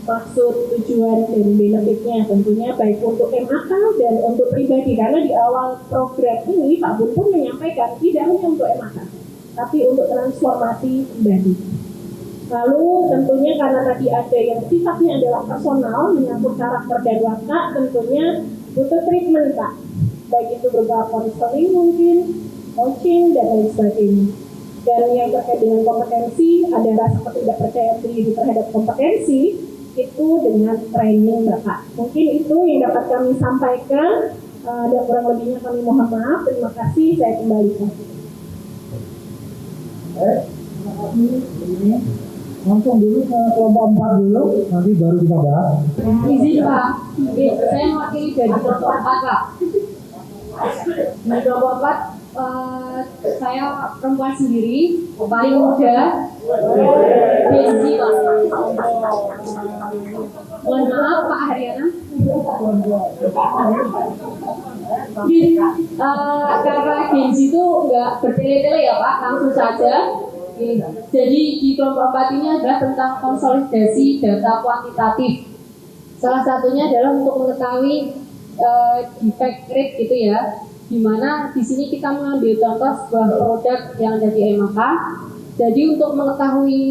Maksud, tujuan, dan benefitnya tentunya baik untuk MAK dan untuk pribadi, karena di awal program ini Pak Bun pun menyampaikan tidak hanya untuk MAK tapi untuk transformasi pribadi. Lalu tentunya karena tadi ada yang sifatnya adalah personal, menyangkut karakter dan watak, tentunya butuh treatment Pak, baik itu berupa konseling mungkin, coaching, dan lain sebagainya. Dan yang terkait dengan kompetensi, ada rasa ketidakpercayaan diri terhadap kompetensi, itu dengan training Bapak. Mungkin itu yang dapat kami sampaikan, dan kurang lebihnya kami mohon maaf. Terima kasih, saya kembalikan. Terima kasih. Ini langsung dulu ke kelompok 4 dulu, nanti baru kita bahas. Izin Pak, saya mewakili dari kelompok 4 Pak. Di kelompok 4, saya perempuan sendiri, paling muda, Benzi Pak. Mohon maaf Pak Haryana. Karena Genji itu nggak bertele-tele ya Pak, langsung saja. Jadi di kelompok 4 ini adalah tentang konsolidasi data kuantitatif. Salah satunya adalah untuk mengetahui defect rate gitu ya, di mana di sini kita mengambil contoh sebuah produk yang ada di MAK. Jadi untuk mengetahui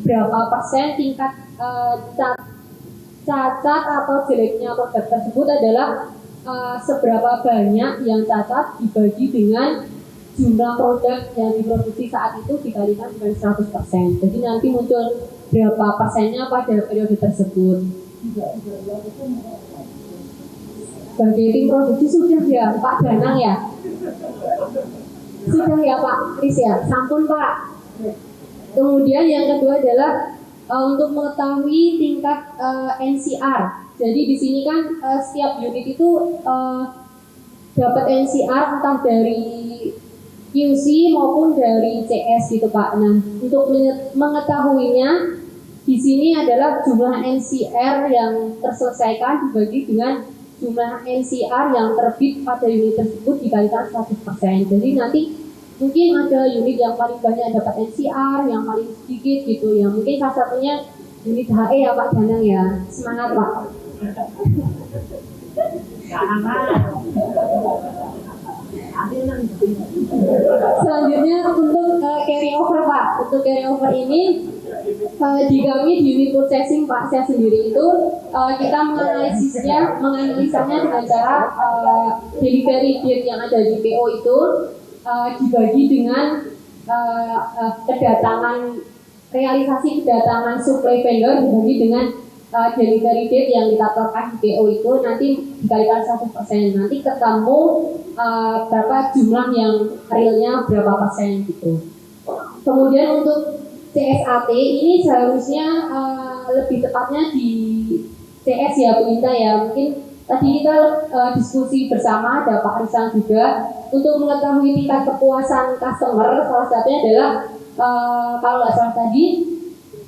berapa persen tingkat cacat atau jeleknya produk tersebut adalah seberapa banyak yang cacat dibagi dengan jumlah produk yang diproduksi saat itu dikalikan dengan 100%. Jadi nanti muncul berapa persennya pada periode tersebut. Sebagai tim produksi sudah ya Pak Danang ya? Sudah ya Pak Kris ya? Sampun Pak. Kemudian yang kedua adalah untuk mengetahui tingkat NCR. Jadi di sini kan setiap unit itu dapat NCR entah dari QC maupun dari CS gitu Pak. Nah, untuk mengetahuinya di sini adalah jumlah NCR yang terselesaikan dibagi dengan jumlah NCR yang terbit pada unit tersebut dikalikan 100%. Jadi nanti mungkin ada unit yang paling banyak dapat NCR, yang paling sedikit gitu ya. Mungkin salah satunya unit HE ya Pak Danang ya. Semangat Pak. Selanjutnya untuk carry over Pak. Untuk carry over ini di kami di unit purchasing Pak, saya sendiri itu kita menganalisanya dengan cara delivery date yang ada di PO itu dibagi dengan realisasi kedatangan supply vendor dibagi dengan delivery date yang kita tetapkan di PO itu nanti dikalikan 100%. Nanti ketemu berapa jumlah yang realnya berapa persen gitu. Kemudian untuk CSAT ini seharusnya lebih tepatnya di CS ya Bu Inta ya. Mungkin tadi kita diskusi bersama, ada Pak Risan juga, untuk mengetahui tingkat kepuasan customer. Salah satunya adalah kalau nggak salah tadi,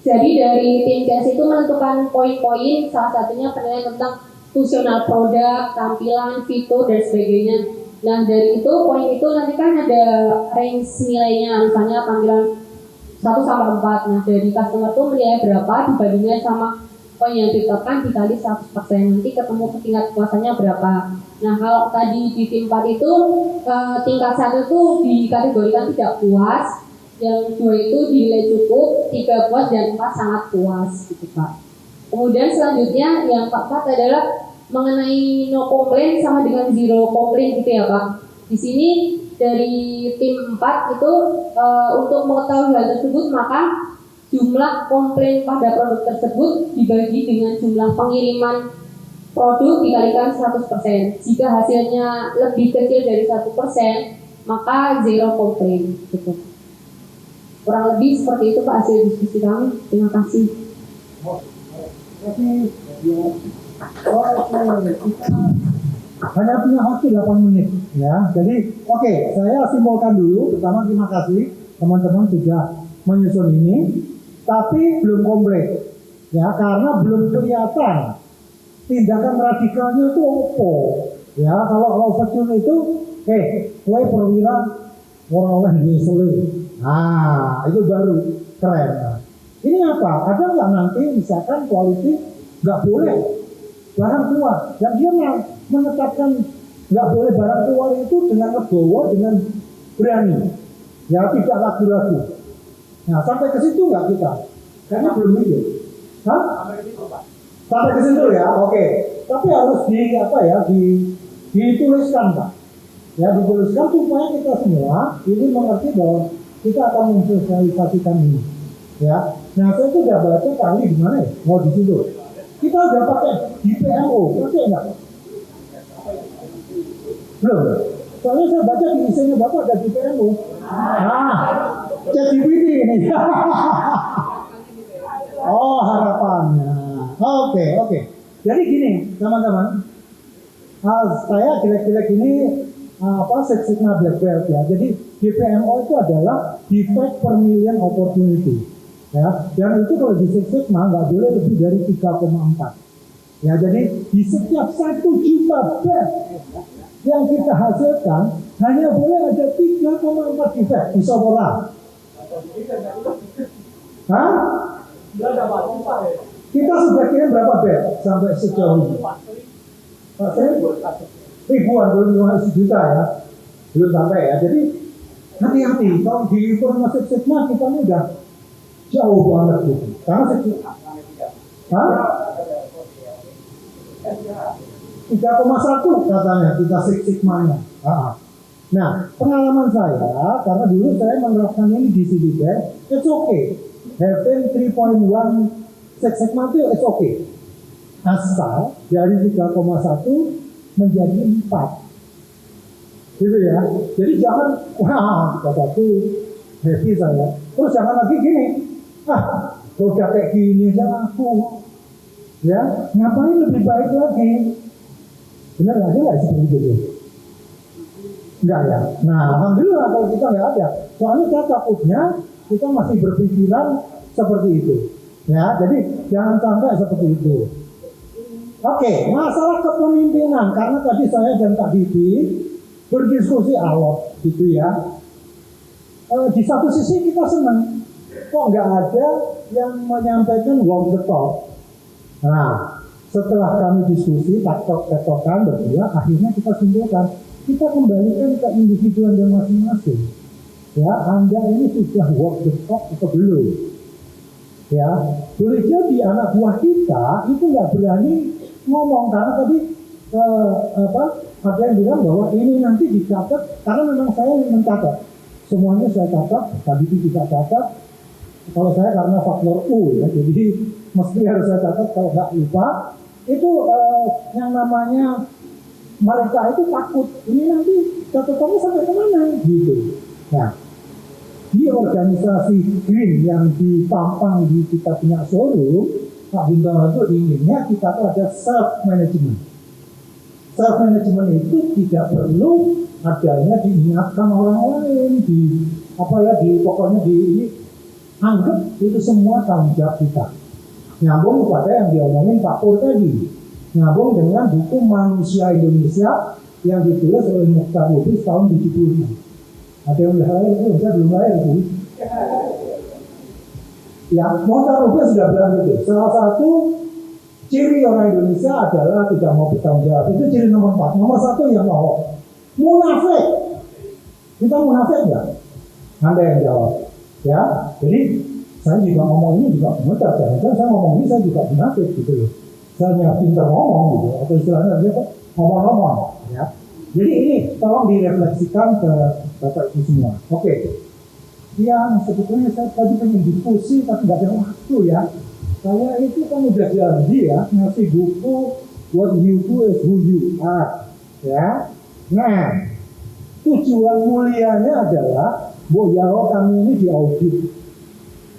jadi dari tim CS itu menentukan poin-poin, salah satunya penilaian tentang fungsional produk, tampilan, fitur, dan sebagainya. Nah dari itu, poin itu nanti kan ada range nilainya, misalnya tampilan 1 sampai 4. Nah dari customer itu menilai berapa dibandingkan sama poin yang ditetapkan dikali 100%. Nanti ketemu tingkat kepuasannya berapa. Nah kalau tadi di tim 4 itu tingkat 1 itu dikategorikan tidak puas, yang 2 itu dinilai cukup, 3 puas, dan 4 sangat puas gitu Pak. Kemudian selanjutnya yang keempat adalah mengenai no complaint sama dengan zero complaint gitu ya Pak. Di sini dari tim 4 itu untuk mengetahui hal tersebut maka jumlah komplain pada produk tersebut dibagi dengan jumlah pengiriman produk dikalikan 100%. Jika hasilnya lebih kecil dari 1%, maka zero complaint gitu. Kurang lebih seperti itu Pak hasil diskusi kami. Terima kasih. Hanya punya waktu 8 menit ya. Jadi oke, saya simpulkan dulu. Pertama terima kasih teman-teman sudah menyusun ini, tapi belum komplit ya karena belum kelihatan tindakan radikalnya itu apa ya. Kalau overture itu kue perwira orang-orang di Solo. Nah itu baru keren. Ini apa? Ada nggak nanti misalkan koalisi nggak boleh barang keluar, dan dia menetapkan nggak boleh barang keluar itu dengan legowo, dengan berani, ya tidak ragu-ragu. Nah sampai ke situ nggak kita? Karena belum itu. Hah? Sampai ke situ ya, oke. Tapi harus dituliskan Pak. Ya dituliskan supaya kita semua ini mengerti bahwa kita akan mensosialisasikan ini. Ya, nah saya itu udah baca kali di mana ya? Mau di situ. Kita udah pakai di PMO, pakai nggak? Belum. Soalnya saya baca di isinya Bapak ada di PMO. Nah, ChatGPT ini. Oh harapannya. Oke. Jadi gini teman-teman, saya jelek-jelek ini Six Sigma Black Belt ya. Jadi DPMO itu adalah defect per million opportunity. Ya, dan itu kalau di Six Sigma nggak boleh lebih dari 3,4. Ya, jadi di setiap 1 juta bed yang kita hasilkan hanya boleh ada 3,4 defect di Sopora. Hah? Kita sudah kirim berapa bed sampai sejauh ini? Pak ribuan, belum juta ya, belum sampai ya. Jadi hati-hati kalau di informasi Sigma kita ini udah jauh banget gitu. Karena 3,1 katanya kita Six Sigma-nya. Nah, pengalaman saya karena dulu saya menerapkan ini di Citibank, it's okay. Having 3.1 Six Sigma itu it's okay. Asal dari 3,1 menjadi 4. Gitu ya. Jadi jangan satu happy saya. Terus jangan lagi gini. Kalau udah kayak gini aja aku. Ya, ngapain lebih baik lagi? Benar nggak sih seperti itu? Enggak ya. Nah, alhamdulillah kalau kita nggak ada. Soalnya saya takutnya kita masih berpikiran seperti itu. Ya, jadi jangan sampai seperti itu. Oke, masalah kepemimpinan karena tadi saya dan Kak Didi berdiskusi alot gitu ya. Di satu sisi kita senang, kok nggak ada yang menyampaikan walk the talk. Nah, setelah kami diskusi, tektokan berdua, akhirnya kita simpulkan, kita kembalikan ke individuan dan masing-masing. Ya, Anda ini sudah walk the talk atau belum? Ya, boleh jadi anak buah kita itu nggak berani ngomong karena tadi ada yang bilang bahwa ini nanti dicatat karena memang saya mencatat semuanya saya catat, tadi itu tidak catat. Kalau saya karena faktor U ya, jadi mesti harus saya catat kalau nggak lupa. Itu yang namanya mereka itu takut ini nanti catatannya sampai kemana gitu. Nah, di organisasi green yang ditampang di kita punya showroom, Pak Bintang itu inginnya kita tuh ada self management. Self management itu tidak perlu adanya diingatkan orang lain, pokoknya anggap itu semua tanggung jawab kita. Nyambung pada yang diomongin Pak Pur tadi, nyambung dengan buku Manusia Indonesia yang ditulis oleh Mukhtar Lubis tahun 76. Ada yang lahir, saya belum lahir itu. Ya, Mukhtar Lubis sudah bilang gitu. Salah satu ciri orang Indonesia adalah tidak mau bertanggung jawab. Itu ciri nomor 4. Nomor 1 yang mau munafik. Kita munafik nggak? Anda yang jawab. Ya, jadi saya juga ngomong ini juga benar. Jangan saya ngomong ini saya juga munafik gitu loh. Saya hanya pintar ngomong gitu, atau istilahnya dia ngomong-ngomong. Ya. Jadi ini tolong direfleksikan ke Bapak Ibu semua. Oke. Yang sebetulnya saya tadi pengen diskusi tapi nggak ada waktu ya. Saya itu kan udah janji ya ngasih buku What You Do Is Who You Are. Ya. Nah, tujuan mulianya adalah bahwa kami ini diaudit.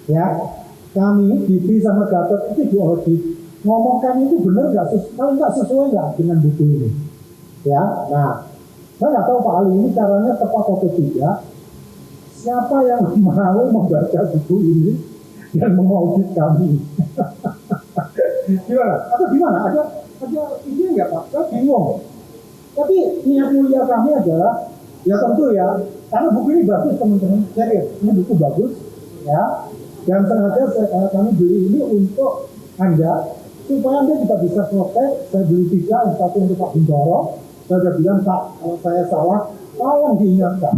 Ya, kami Bibi sama Gatot itu diaudit. Ngomong kami itu benar nggak? Kalau nggak sesuai nggak dengan buku ini? Ya, nah, saya nggak tahu Pak Ali ini caranya tepat atau tidak. Siapa yang mau membaca buku ini dan mengaudit kami? Gimana? Atau gimana? Ada ide nggak Pak? Saya bingung. Tapi niat mulia kami adalah, ya tentu ya, karena buku ini bagus teman-teman, serius, ini buku bagus, ya. Dan sengaja kami beli ini untuk Anda, supaya Anda juga bisa protek. Saya beli 3, yang satu untuk Pak Bintoro. Saya sudah bilang, Pak, kalau saya salah, tolong diingatkan.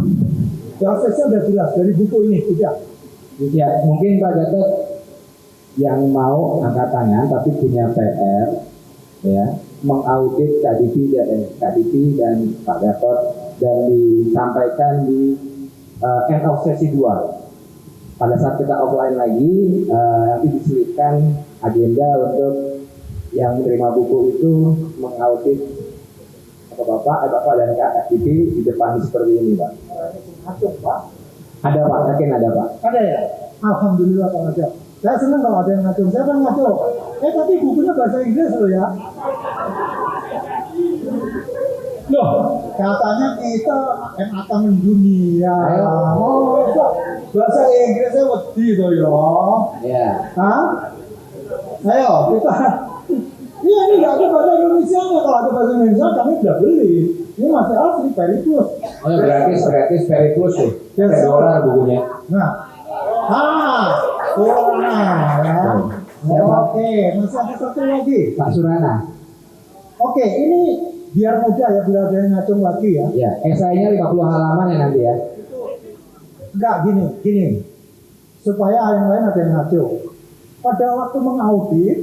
Prosesnya sudah jelas dari buku ini, tidak. Ya, mungkin Pak Gatot yang mau angkat tangan tapi punya PR, ya, mengaudit KDP dan Pak Gatot dan disampaikan di end of sesi 2. Pada saat kita offline lagi, nanti diselipkan agenda untuk yang menerima buku itu mengaudit Bapak dan Kak KDP di depan seperti ini, Pak. Ada Pak, yakin ada Pak? Ada ya? Alhamdulillah Pak Ngacung. Saya senang kalau ada yang ngacung. Saya kan ngacung. Tapi bukunya bahasa Inggris loh ya. Loh, katanya kita akan mendunia. Oh, bahasa Inggrisnya wedi toh ya. Iya. Hah? Ayo, kita. Iya, ini nggak ada bahasa Indonesia nya. Kalau ada bahasa Indonesia kami sudah beli. Ini masih asli, Periplus. Oh, gratis Periplus sih. $1 bukunya. Nah, Surana ya. Oke, masih ada satu lagi. Pak Surana. Oke, ini biar mudah ya, biar ada yang ngacung lagi ya. Ya, esainya 50 halaman ya nanti ya. Enggak, gini. Supaya yang lain ada yang ngacung. Pada waktu mengaudit,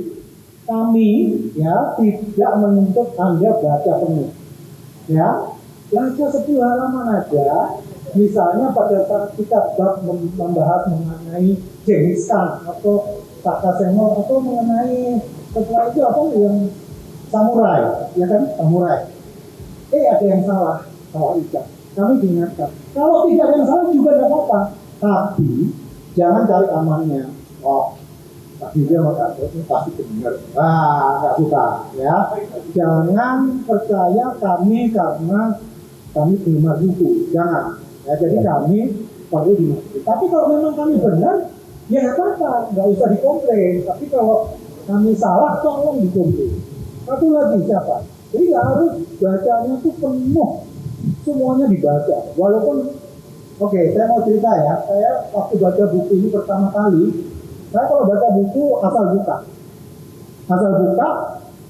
kami ya tidak menuntut Anda baca penuh. Ya, baca 10 halaman aja. Misalnya pada saat kita membahas mengenai Genghis Khan atau Takaseno atau mengenai setelah itu apa yang samurai, ya kan, samurai. Ada yang salah ucap. Kami diingatkan. Kalau tidak ada yang salah juga tidak apa-apa. Tapi jangan cari amannya. Oh, tapi dia pasti benar. Nggak suka, ya. Jangan percaya kami karena kami terima buku. Jangan. Ya, jadi kami perlu dimengerti. Tapi kalau memang kami benar, ya nggak apa-apa, nggak usah dikomplain. Tapi kalau kami salah, tolong dikomplain. Satu lagi siapa? Jadi nggak harus bacanya tuh penuh, semuanya dibaca. Walaupun, oke, saya mau cerita ya. Saya waktu baca buku ini pertama kali, saya kalau baca buku asal buka,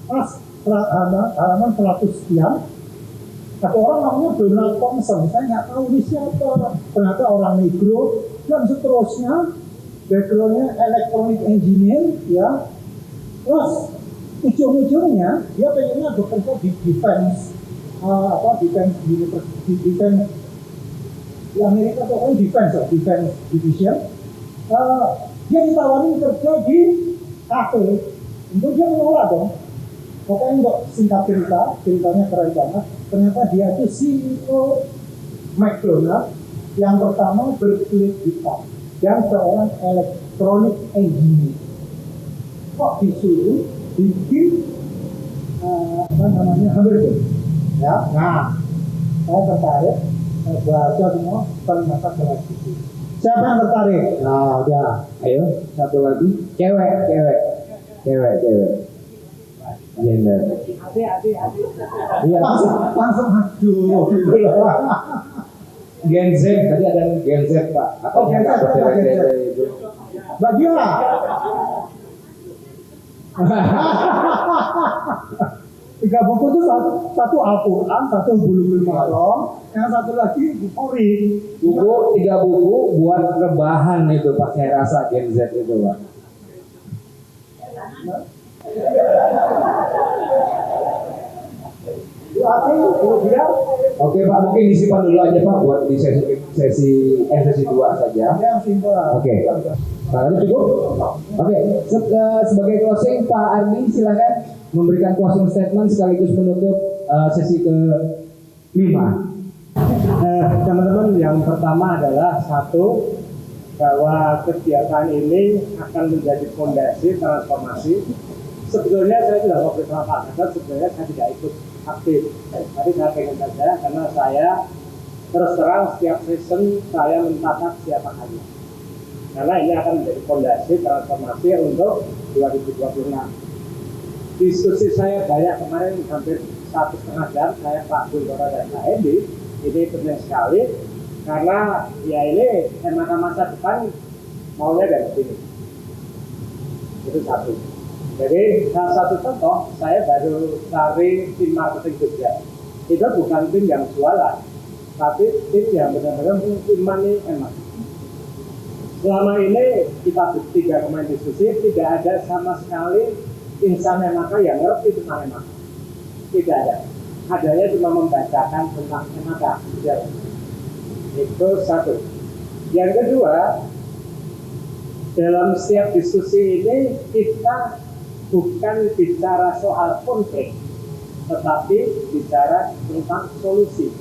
pas halaman 100 sekian. Ada orang namanya Donald Thompson, saya nggak tahu ini siapa. Ternyata orang negro dan seterusnya, backgroundnya electronic engineer, ya. Terus ujung-ujungnya dia pengennya bekerja di defense di Amerika atau defense division. Dia ditawarin kerja di kafe, untuk dia menolak dong. Pokoknya untuk singkat ceritanya keren banget. Ternyata dia itu CEO McDonald yang pertama berkulit hitam dan seorang electronic engineer. Kok disuruh bikin hamburger? Ya, nah, saya tertarik, baca semua, ternyata kelas itu. Siapa yang tertarik? Nah, udah, ayo satu lagi, cewek. Gender. Iya, langsung aduh. Gen Z, tadi ada Gen Z Pak. Oh, Gen Z. Bagilah. Tiga buku itu satu Al-Quran, satu Bulughul Maram, yang satu lagi Bukhari. Tiga buku buat rebahan itu Pak, saya rasa Gen Z itu Pak. Oke Pak, mungkin disimpan dulu aja Pak buat di sesi 2 saja. Oke. Pak, cukup? Oke. Sebagai closing Pak Ardi silakan memberikan closing statement sekaligus menutup sesi ke-5. Teman-teman, yang pertama adalah satu, bahwa kegiatan ini akan menjadi fondasi transformasi. Sebetulnya saya sudah ngobrol sama Pak Gatot, sebenarnya saya tidak ikut aktif, tapi saya pengen saja karena saya terus terang setiap season saya mencatat siapa saja, karena ini akan menjadi fondasi transformasi untuk 2026. Diskusi saya banyak kemarin, hampir 1,5 jam, saya Pak Bintoro dan Pak Edi, ini penting sekali karena ya ini masa depan maunya dari sini. Itu satu. Jadi salah satu contoh, saya baru cari tim marketing Jogja. Itu bukan tim yang jualan, tapi tim yang benar-benar tim money enak. Selama ini kita bertiga kemarin diskusi, tidak ada sama sekali insan emaka yang ngerti tentang emaka. Tidak ada. Adanya cuma membacakan tentang emaka. Itu satu. Yang kedua, dalam setiap diskusi ini kita bukan bicara soal konflik, tetapi bicara tentang solusi.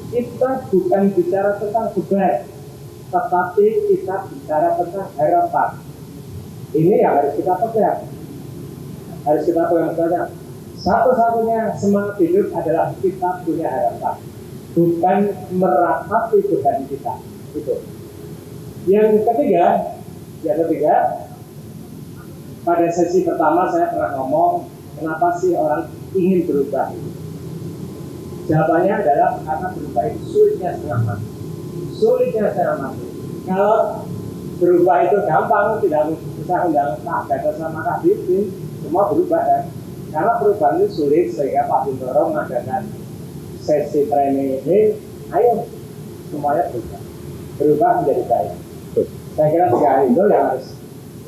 Kita bukan bicara tentang beban, tetapi kita bicara tentang harapan. Ini yang harus kita pegang. Harus kita pegang. Satu-satunya semangat hidup adalah kita punya harapan, bukan meratapi beban kita. Itu. Yang ketiga, pada sesi pertama saya pernah ngomong, kenapa sih orang ingin berubah? Jawabannya adalah karena berubah itu sulitnya setengah mati. Sulitnya setengah mati. Kalau berubah itu gampang, tidak usah undang Pak Gatot sama Kak Bipin, semua berubah kan? Karena perubahan itu sulit, sehingga Pak Bintoro mengadakan sesi training ini, ayo semuanya berubah menjadi baik. Saya kira 3 hal itu yang harus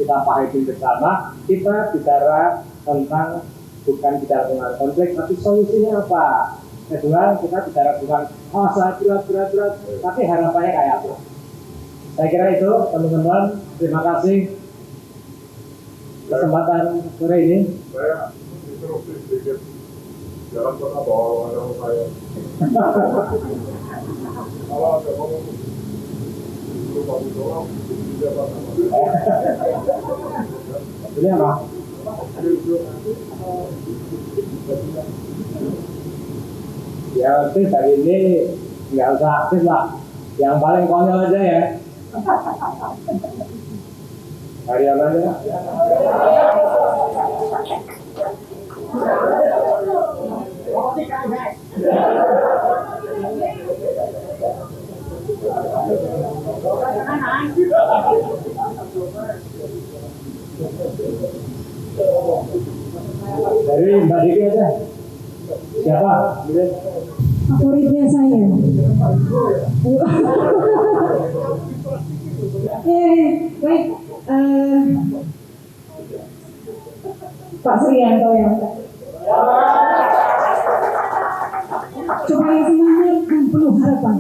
kita pahami bersama. Kita bicara tentang, bukan bicara tentang konflik, tapi solusinya apa. Kedua, kita bicara bukan sangat berat, tapi harapannya kayak apa. Saya kira itu teman-teman. Terima kasih kesempatan sore ini. Saya interupsi sedikit. Jangan pernah bawa orang saya. Kalau ada ngomong lupa ditolong, dia bakal. Ini apa? Ya aktif hari ini nggak usah aktif lah, yang paling konyol aja ya. Hari apa aja? Dari Mbak Diki aja. Siapa? Favoritnya saya. Baik. Pak Suryanto ya. Supaya semangat dan penuh harapan.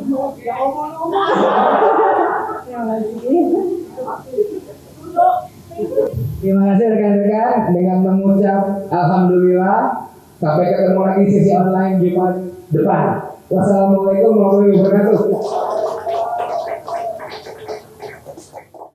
Terima kasih rekan-rekan, dengan mengucap alhamdulillah. Sampai ketemu lagi sesi online Jumat depan. Wassalamualaikum warahmatullahi wabarakatuh.